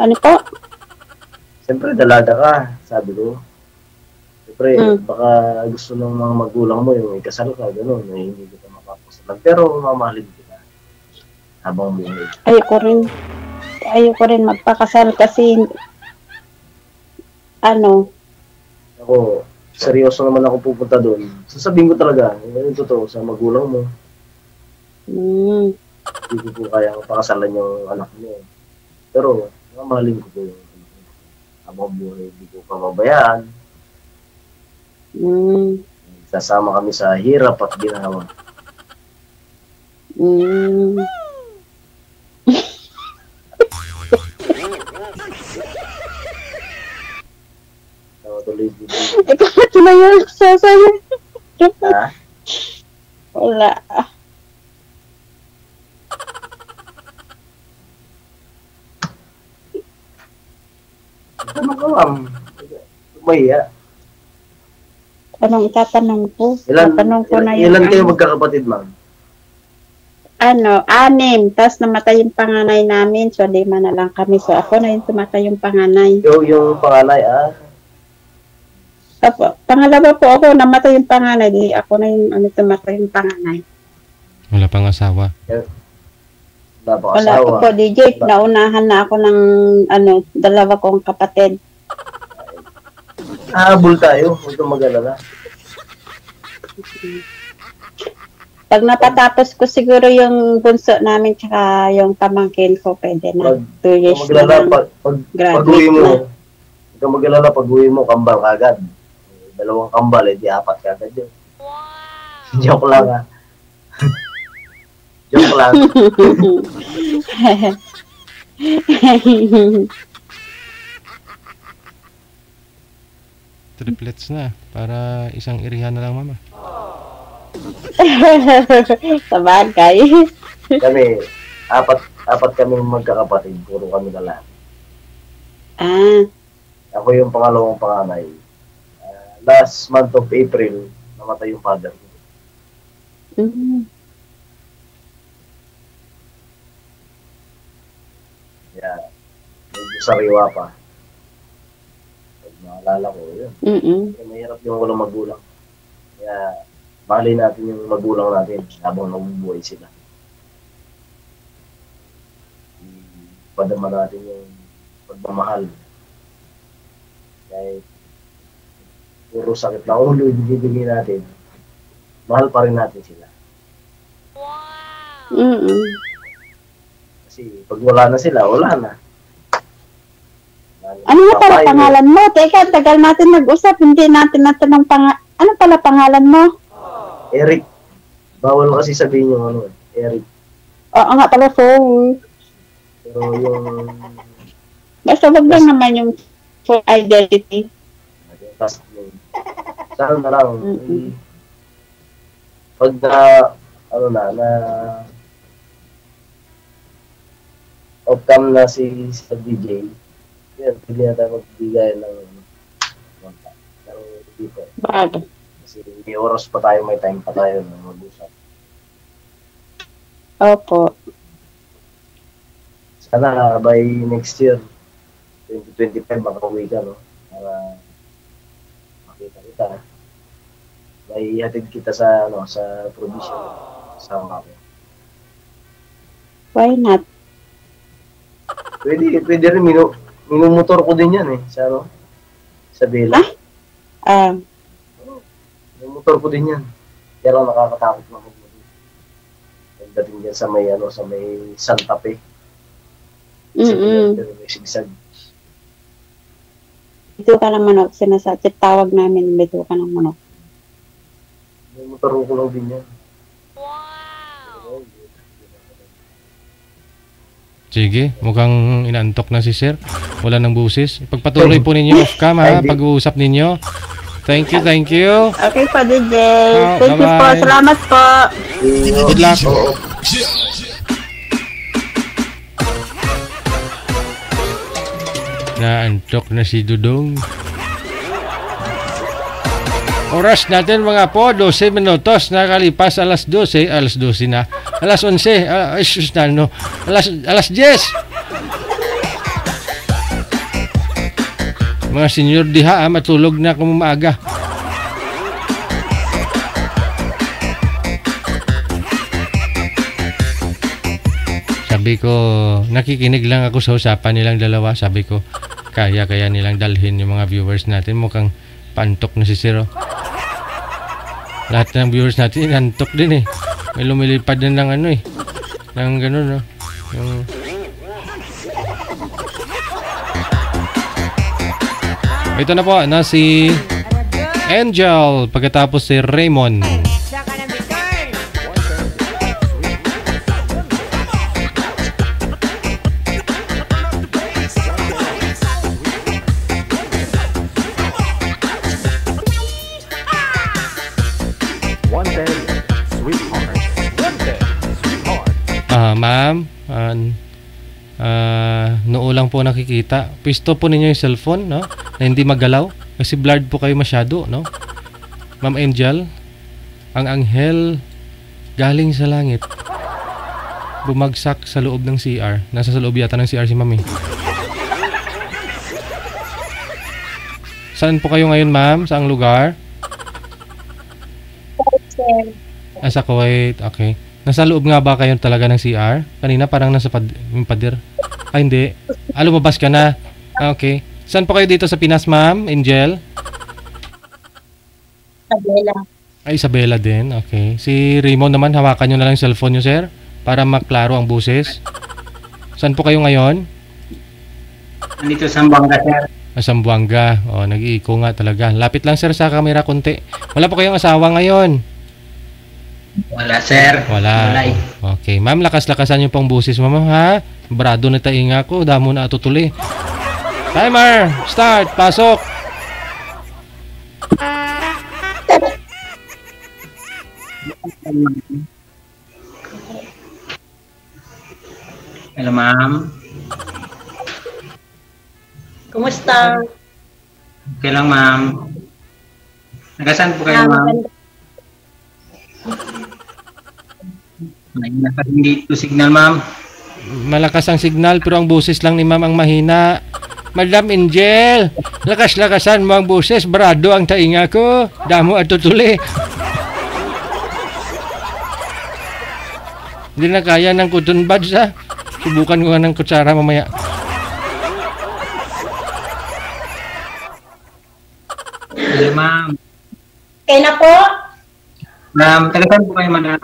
Ano po? Siyempre, dalaga ka, sabi ko. Siyempre, baka gusto ng mga magulang mo yung ikasal ka, gano'n, na hindi ka mapapasalan. Pero, mamahalin kita habang buhay. Ayoko rin magpakasal kasi, Ako, seryoso naman ako pupunta doon. Sasabihin ko talaga, yung totoo sa magulang mo. Hindi ko po kaya pakasalan yung anak mo. Pero, mamahalin ko po yung habang buhay, hindi ko pababayaan. Sasama kami sa hirap at ginawa. Ito na yun, sasayo. Ha? Wala. Ano ka, ma'am? Umaya. Anong itatanong ko? Ilan kayo magkakapatid, ma'am? 6. Tapos namatay yung panganay namin. So, 5 na lang kami. So, ako na yung tumatay yung panganay. Yung panganay, Opo. Pangalawa po ako, namatay yung panganay. Di ako na yung tumatay yung panganay. Wala pang asawa? Wala pa po, DJ. Naunahan na ako ng 2 kong kapatid. Habol tayo. Huwag kang mag-alala. Pag napatapos ko siguro yung bunso namin tsaka yung pamangkin ko, pwede na. 2 years na lang. Pag uwi mo, huwag kang mag-alala, pag uwi mo, kambal agad. 2 kambal, di 4 ka agad yun. Joke lang ha. Joke lang. Triplets na. Para isang irihan na lang, mama. Sabagay. Kami, apat kami magkakapatid. Puro kami lalaki. Ako yung pangalawang panganay. Last month of April, namatay yung father ko. Yeah. Medyo sariwa pa. Pag naalala ko, yun. Mahirap yung walang magulang. Kaya, mahalin natin yung magulang natin habang nabubuhay sila. Padama natin yung pagmamahal. Kahit puro sakit na ulo ibigay natin, mahal pa rin natin sila. Kasi pag wala na sila, wala na. Ano nga pala pangalan mo? Teka, tagal natin nag-usap, hindi natin natanong ano pala pangalan mo? Eric. Bawal kasi sabihin yung ano, Eric. Oo nga pala, phone. Pero yung... Basta wag lang naman yung full identity. Yung last name. Saan na lang. Pag outcome na si DJ, yan, pwede na tayo magbigay ng dito. Bakit? Kasi may oras pa tayo, may time pa tayo na mag-usap. Opo. Sana by next year, 2025, makauwi ka, no? Para makita kita. May hatid kita sa, sa provision. Sama ko. Why not? Pwede rin, minumotor ko din yan sa sa Bela. Minumotor ko din yan. Kaya lang nakakatakot na mag-motor. Pagdating dyan sa may Santa Fe. Pero may sigsag. Bito ka ng manok, tawag namin, bito ka ng manok. Minumotor ko lang din yan. Sige, mukhang inaantok na si sir. Wala nang busis. Pagpatuloy po ninyo off cam ha, pag-uusap ninyo. Thank you. Okay po, DJ. Thank you po. Salamat po. Good luck. Naantok na si Dudong. Oras natin mga po, 12 minutos. Nakalipas alas 12. Alas 12 na. Alas 11. Alas 10. Mga senior diha, matulog na kung maaga. Sabi ko, nakikinig lang ako sa usapan nilang dalawa. Sabi ko, kaya nilang dalhin yung mga viewers natin. Mukhang pantok na si Siro. Lahat ng viewers natin inantok din May lumilipad din ng ng ganun Ito na po na si Angel pagkatapos si Raymond. Ma'am, noo lang po nakikita. Pisto po ninyo yung cellphone, no? Na hindi magalaw. Kasi blurred po kayo masyado, no? Ma'am Angel, ang anghel galing sa langit. Bumagsak sa loob ng CR. Nasa sa loob yata ng CR si Mami. Saan po kayo ngayon, ma'am? Saang lugar? Sa Kuwait, okay. Nasa loob nga ba kayo talaga ng CR? Kanina parang nasa pader. Ay, hindi. Lumabas ka na. Okay. Saan po kayo dito sa Pinas, ma'am? Angel? Isabela. Ay, Isabela din. Okay. Si Raymond naman, hawakan nyo na lang yung cellphone nyo, sir. Para maklaro ang buses. Saan po kayo ngayon? Nandito sa Bangka, sir. Sambuanga. Oh, nag-iiko nga talaga. Lapit lang sir sa camera konti. Wala po kayong asawa ngayon? Wala, sir. Wala. Okay, ma'am, lakas-lakasan yung pang busis mo, ma'am, ha? Brado na tainga ko, damo na atutuli. Timer, start, pasok. Hello, ma'am. Kumusta? Okay lang, ma'am. Nagasan po kayo, ma'am? May nakasin dito signal, ma'am. Malakas ang signal pero ang boses lang ni ma'am ang mahina. Madam Angel, lakas-lakasan mo ang boses, brado ang tainga ko. Damo at tutuli. Hindi na kaya ng cotton buds, ha? Subukan ko nga ng kutsara mamaya. Hello, ma'am. Okay na po? Ma'am, tagasan po kayo, madam.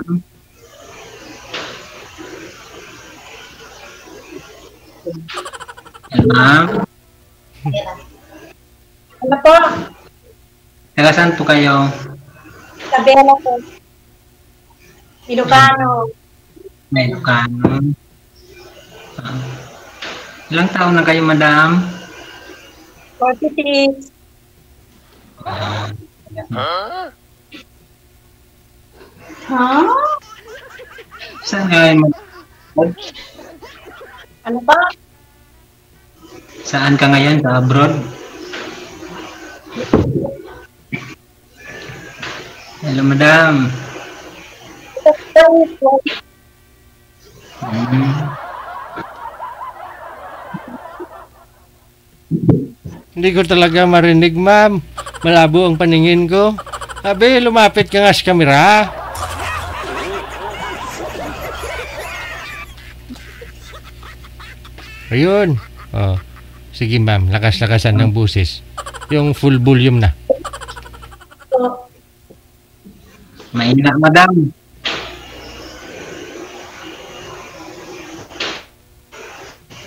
Hello, ma'am. Ano po? Tagasan po kayo. Tabela po. Ilocano. May Ilocano. Ilang taon na kayo, madam? 46. Ha? Saan ngayon? Ano ba? Saan ka ngayon? Sa abroad? Hello, madam. Hindi ko talaga marinig, ma'am. Malabo ang paningin ko. Sabi, lumapit ka nga sa kamera. Ayun. Oh. Sige, ma'am. Lakas-lakasan ng busis. Yung full volume na. Mahina, madam.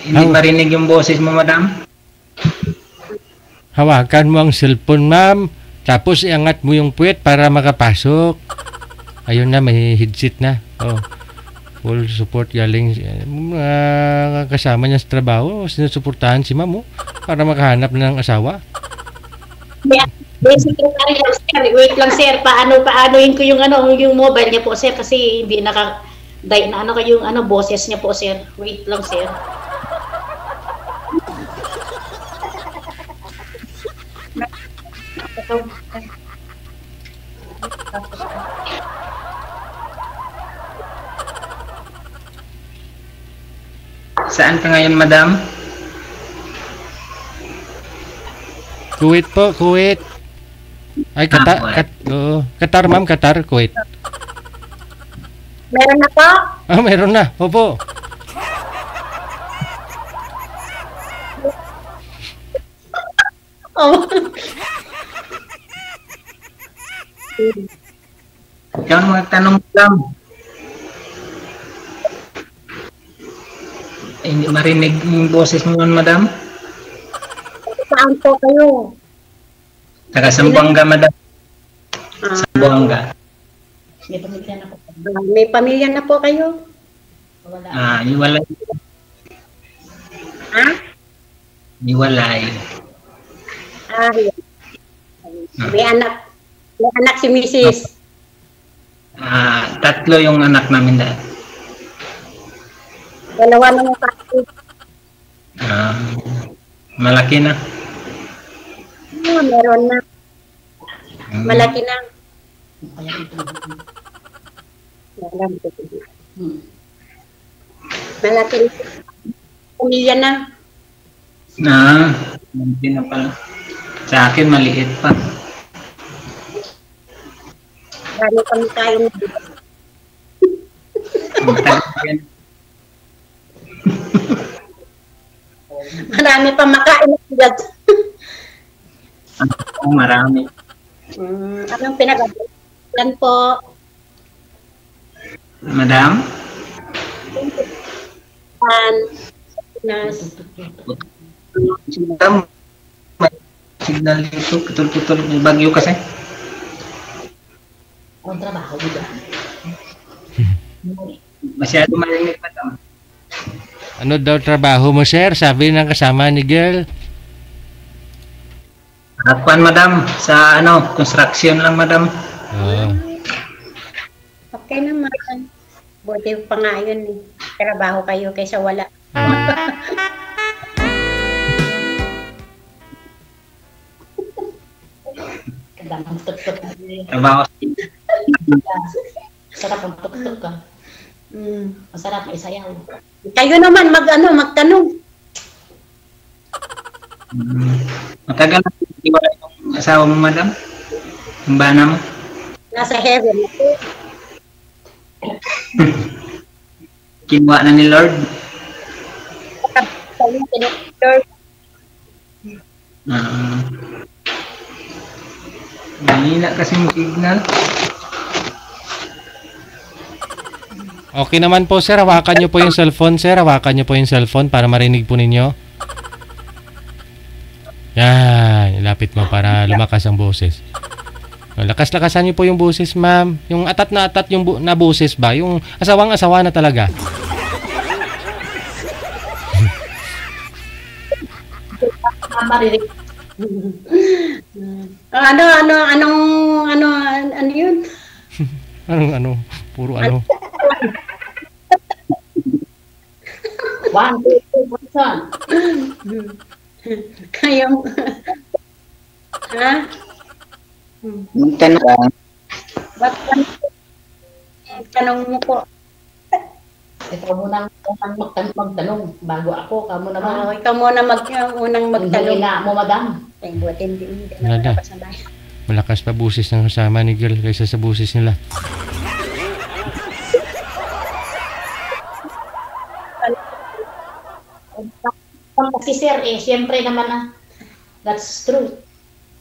Hindi marinig yung boses mo, madam? Hawakan mo ang cellphone, ma'am. Tapos iangat mo yung puwet para makapasok. Ayun na, may headset na. Oh. Full support galing kasama niya sa trabaho. Sinusuportahan si ma'am, oh, para makahanap na ng asawa. Secretary lang, sir. Wait lang, sir. Paanoin ko yung yung mobile niya po, sir, kasi hindi na yung boses niya po, sir. Wait lang, sir. Saan ka ngayon, madam? Kuwait po, Kuwait. Ay, Qatar, ma'am, Qatar, Kuwait. Meron na po? Ah, meron na. Opo. Oh. Ikaw ang magtanong, madam. Hindi marinig yung boses mo, madam? Saan po kayo? Taga Sambuanga, madam. Sambuanga. May pamilya na po kayo? Wala. Iwalay. Ha? Iwalay. May anak si Mrs. 3 yung anak namin dahil. 2 na yung kapatid. Malaki na. Meron na. Malaki na. Malaki na. Pamilya na. Malaki na pala. Sa akin, maliit pa. Marami kami kain. Marami pa makain. Marami. Anong pinag-abutan po? Madam? Nas. Madam, signal dito. Putol-putol. May bagyo kasi. Ang trabaho mo dyan. Masyado marinig madam. Ano daw trabaho mo, sir? Sabi ng kasama ni girl. Kuan madam, sa construction lang madam. Okay naman. Buti pa nga yun eh. Trabaho kayo kaysa wala. Kadang tuk-tuk. Trabaho. Sarap ang tuk-tuk ka. Masarap may sayaw. Kayo naman magtanong. Matagal na iwala yung asawa mo madam? Yung bana mo? Nasa heaven. Kinuha na ni Lord? Mahina kasi yung signal. Okay naman po, sir. Hawakan nyo po yung cellphone, sir. Hawakan nyo po yung cellphone para marinig po ninyo. Yan. Ilapit mo para lumakas ang boses. Lakas-lakasan nyo po yung boses, ma'am. Yung atat na atat yung na boses ba? Yung asawang-asawa na talaga. Marinig. Ano yun? Anong puro ano. 1, 2, 3, 4. Kayo. Ha? Tanong. Tanong mo po. Ikaw muna magtanong bago ako. Kamu naman. Ikaw muna unang magtanong. Hindi mo, madam. Ay, buti hindi Wala na. napasabay. Malakas pa boses ng kasama ni girl kaysa sa boses nila. Kasi sir, siyempre naman that's true.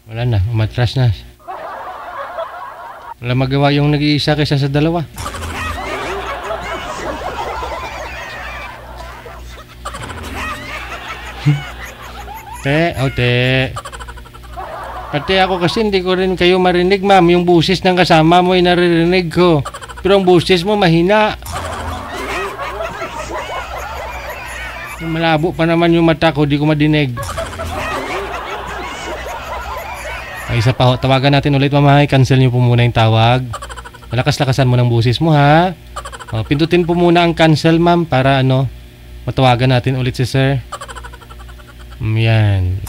Wala na. Umatras na. Wala magawa yung nag-iisa kaysa sa dalawa. Te. Pati ako kasi hindi ko rin kayo marinig, ma'am. Yung busis ng kasama mo ay naririnig ko. Pero ang busis mo mahina. Malabo pa naman yung mata ko, di ko madinig. Ay, isa pa ho. Tawagan natin ulit, mamahay. Cancel nyo po muna yung tawag. Malakas-lakasan mo ng busis mo, ha? Pindutin po muna ang cancel, ma'am, para matawagan natin ulit si sir. Yan.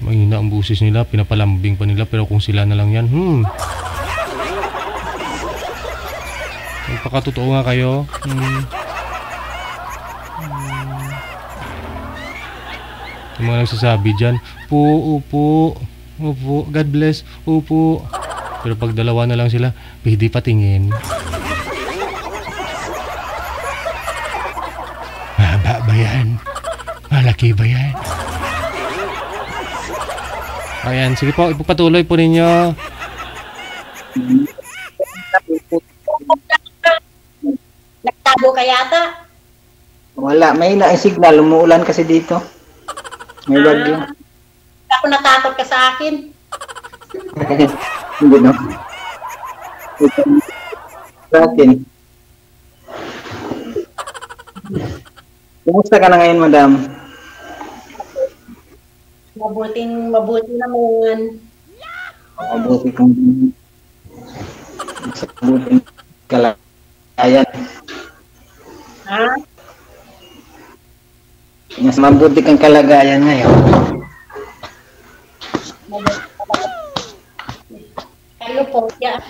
Mahina ang busis nila, pinapalambing pa nila, pero kung sila na lang yan, Magpakatotoo nga kayo. Yung mga nagsasabi dyan, upo, God bless, upo. Pero pag dalawa na lang sila, pwede patingin. Mahaba ba yan? Malaki ba yan? Ayan, sige po, ipagpatuloy po ninyo. Nagtago ka yata? Wala, may signal. Umuulan kasi dito. May bagyo. Ako natakot ka sa akin. Hindi no. Sa akin. Kumusta ka na ngayon, madam? Mabuti naman. Mabuti kang kalagayan. Ha? Mas mabuti kang kalagayan ngayon. Hello po. Yeah.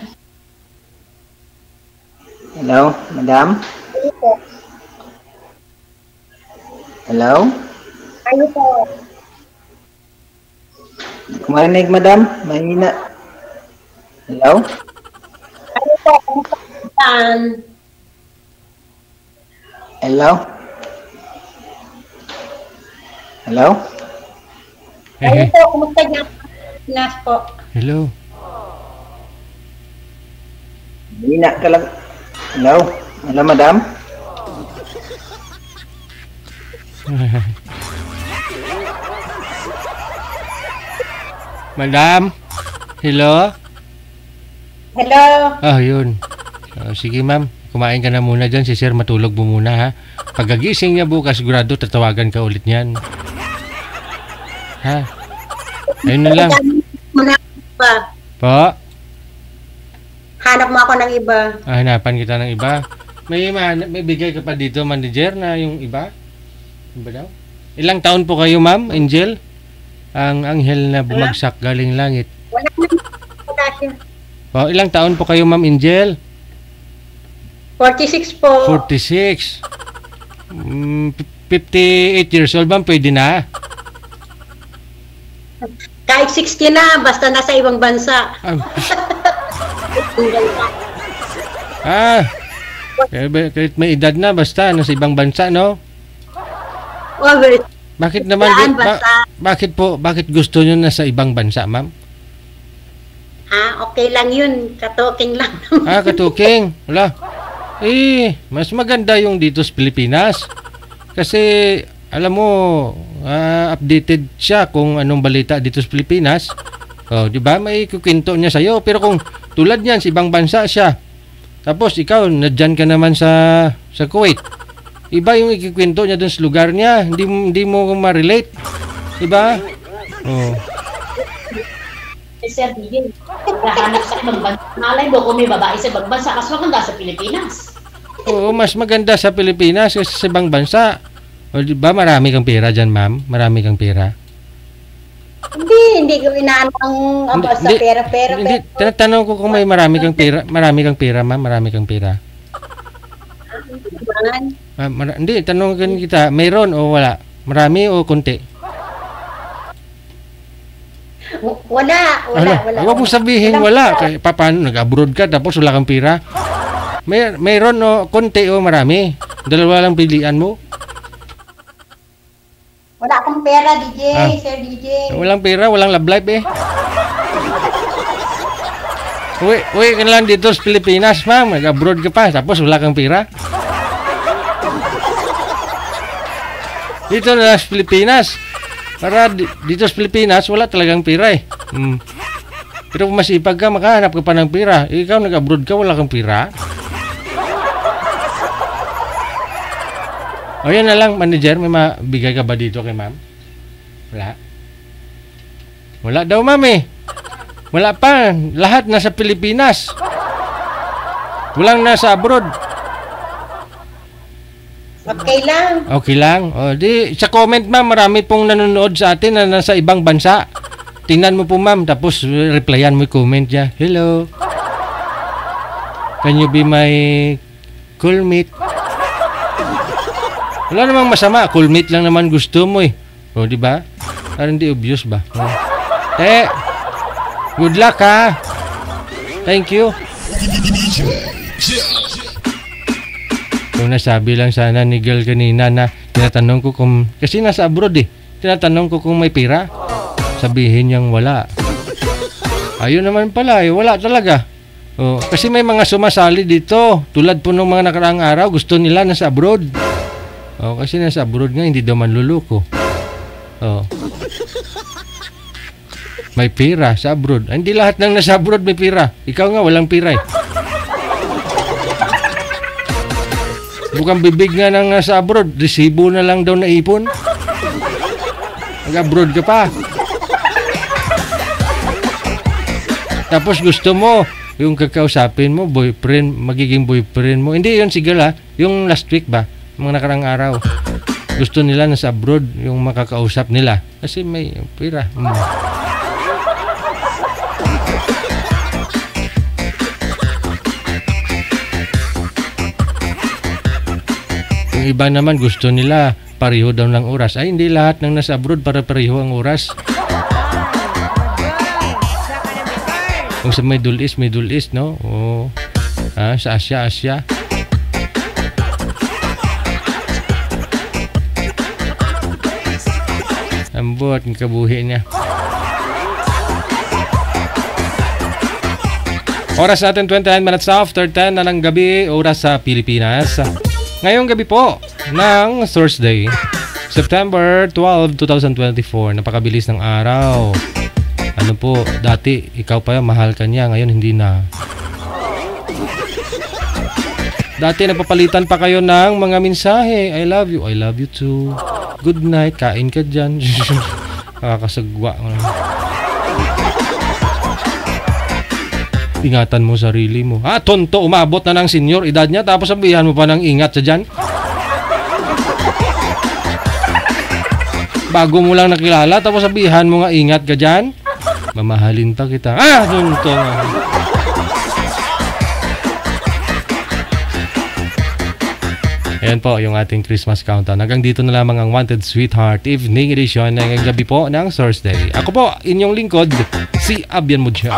Hello, madam? Hello po. Hello? Hello po. Kumarinig, madam? Mahina. Hello? Hello po. Kumusta ka? Hello? Hello? Hello po. Kumusta ka? Nas po. Hello. Mahina ka lang. Hello? Hello, madam? Madam? Hello? Hello? Ah, yun. Sige ma'am, kumain ka na muna dyan. Si sir matulog mo muna ha. Pagkagising niya bukas, sigurado tatawagan ka ulit niyan. Ha? Ayun na lang. Po? Hanap mo ako ng iba. Hanapan kita ng iba. May bigay ka pa dito, manager, na yung iba? Iba daw? Ilang taon po kayo, ma'am, Angel? Ang anghel na bumagsak galing langit. Wala na. Po, ilang taon po kayo, ma'am, Angel? 46 po. 46. 58 years old, ma'am, pwede na? Kahit 60 na, basta nasa ibang bansa. Kahit may edad na, basta nasa ibang bansa, no? Bakit naman, bakit gusto nyo nasa ibang bansa, ma'am? Okay lang yun. Katuking lang. Katuking. Wala. Mas maganda yung dito sa Pilipinas. Kasi, alam mo, updated siya kung anong balita dito sa Pilipinas. Di ba? May kukwento niya sa'yo. Pero kung tulad niyan, sa ibang bansa siya. Tapos ikaw, nadyan ka naman sa Kuwait. Iba yung ikikwento niya dun sa lugar niya. Hindi mo ma-relate. Diba? Sir, hindi. Nahanap sa ibang bansa. Malay mo kung may babae sa ibang bansa, mas maganda sa Pilipinas. Oo, mas maganda sa Pilipinas kasi sa ibang bansa. Diba marami kang pera dyan, ma'am? Marami kang pera? Hindi ko inaano ang sa pera. Hindi, tinatanong ko kung may marami kang pera. Marami kang pera, ma'am? Marami kang pera? Hindi, tanong kita, mayroon o wala? Marami o konti? Wala. Huwag mo sabihin wala. Kaya paano, nag-abroad ka tapos wala kang pera? Mayroon o konti o marami? Dalawa lang pilian mo? Wala akong pera, DJ, Sir DJ. Walang pera, walang love life eh. Uwi ka lang dito sa Pilipinas, ma'am. Nag-abroad ka pa, tapos wala kang pera. Dito na sa Pilipinas. Para dito sa Pilipinas, wala talagang pera eh. Pero kung masipag ka, makahanap ka pa ng pera. Ikaw nag-abroad ka, wala kang pera. O yan na lang, manager, may mabigay ka ba dito kay ma'am? Wala. Wala daw, ma'am eh. Wala pa. Lahat nasa Pilipinas. Walang nasa abroad. Okay lang. Okay lang. O, di, sa comment, ma'am, marami pong nanonood sa atin na nasa ibang bansa. Tingnan mo po, ma'am, tapos replyan mo yung comment niya. Hello. Can you be my coolmate? Wala namang masama. Coolmate lang naman gusto mo eh. O, di ba? Parang di obvious ba? Good luck ha. Thank you. Kung nasabi lang sana ni girl kanina na tinatanong ko kung, kasi nasa abroad eh, tinatanong ko kung may pera, sabihin niyang wala. Ayun naman pala eh, wala talaga. Kasi may mga sumasali dito, tulad po ng mga nakaraang araw, gusto nila nasa abroad. Kasi nasa abroad nga, hindi daw manluloko. May pera sa abroad. Hindi lahat ng nasa abroad may pera. Ikaw nga, walang pera eh. Bukang bibig nga ng nasa abroad, resibo na lang daw na ipon. Mag-abroad ka pa. Tapos gusto mo, yung kakausapin mo, boyfriend, magiging boyfriend mo. Hindi yun, sige la. Yung last week ba? Mga nakarang araw. Gusto nila nasa abroad, yung makakausap nila. Kasi may pera. Yung iba naman gusto nila pareho daw ng oras. Ay, hindi lahat ng nasa abroad para pareho ang oras. Kung sa Middle East, no? Sa Asia. Ambot ang kabuhi niya. Oras natin 29 minutes after 10 na ng gabi, oras sa Pilipinas. Ngayong gabi po ng Thursday, September 12, 2024. Napakabilis ng araw. Ano po, dati ikaw pa mahal ka niya, ngayon hindi na. Dati napapalitan pa kayo ng mga mensahe. I love you too. Good night, kain ka dyan. Nakakasagwa. Ingatan mo sarili mo. Tonto, umabot na ng senior edad niya, tapos sabihan mo pa ng ingat sa dyan. Bago mo lang nakilala, tapos sabihan mo nga ingat ka dyan. Mamahalin pa kita. Tonto nga. Ayan po yung ating Christmas countdown. Hanggang dito na lamang ang Wanted Sweetheart Evening Edition ngayong gabi po ng Thursday. Ako po, inyong lingkod, si Abian Mujel.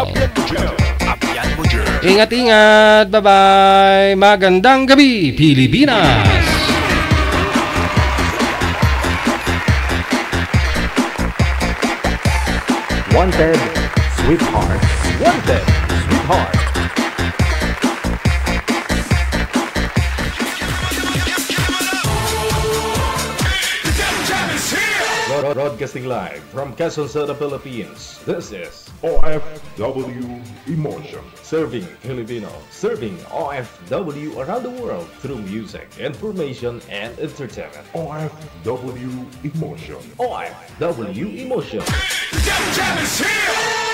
Ingat-ingat. Bye-bye. Magandang gabi, Pilipinas. Wanted Sweetheart. Wanted Sweetheart. Broadcasting live from Quezon City, Philippines. This is OFW Emotion. Serving Filipino. Serving OFW around the world through music, information, and entertainment. OFW Emotion. OFW Emotion. Jam is here!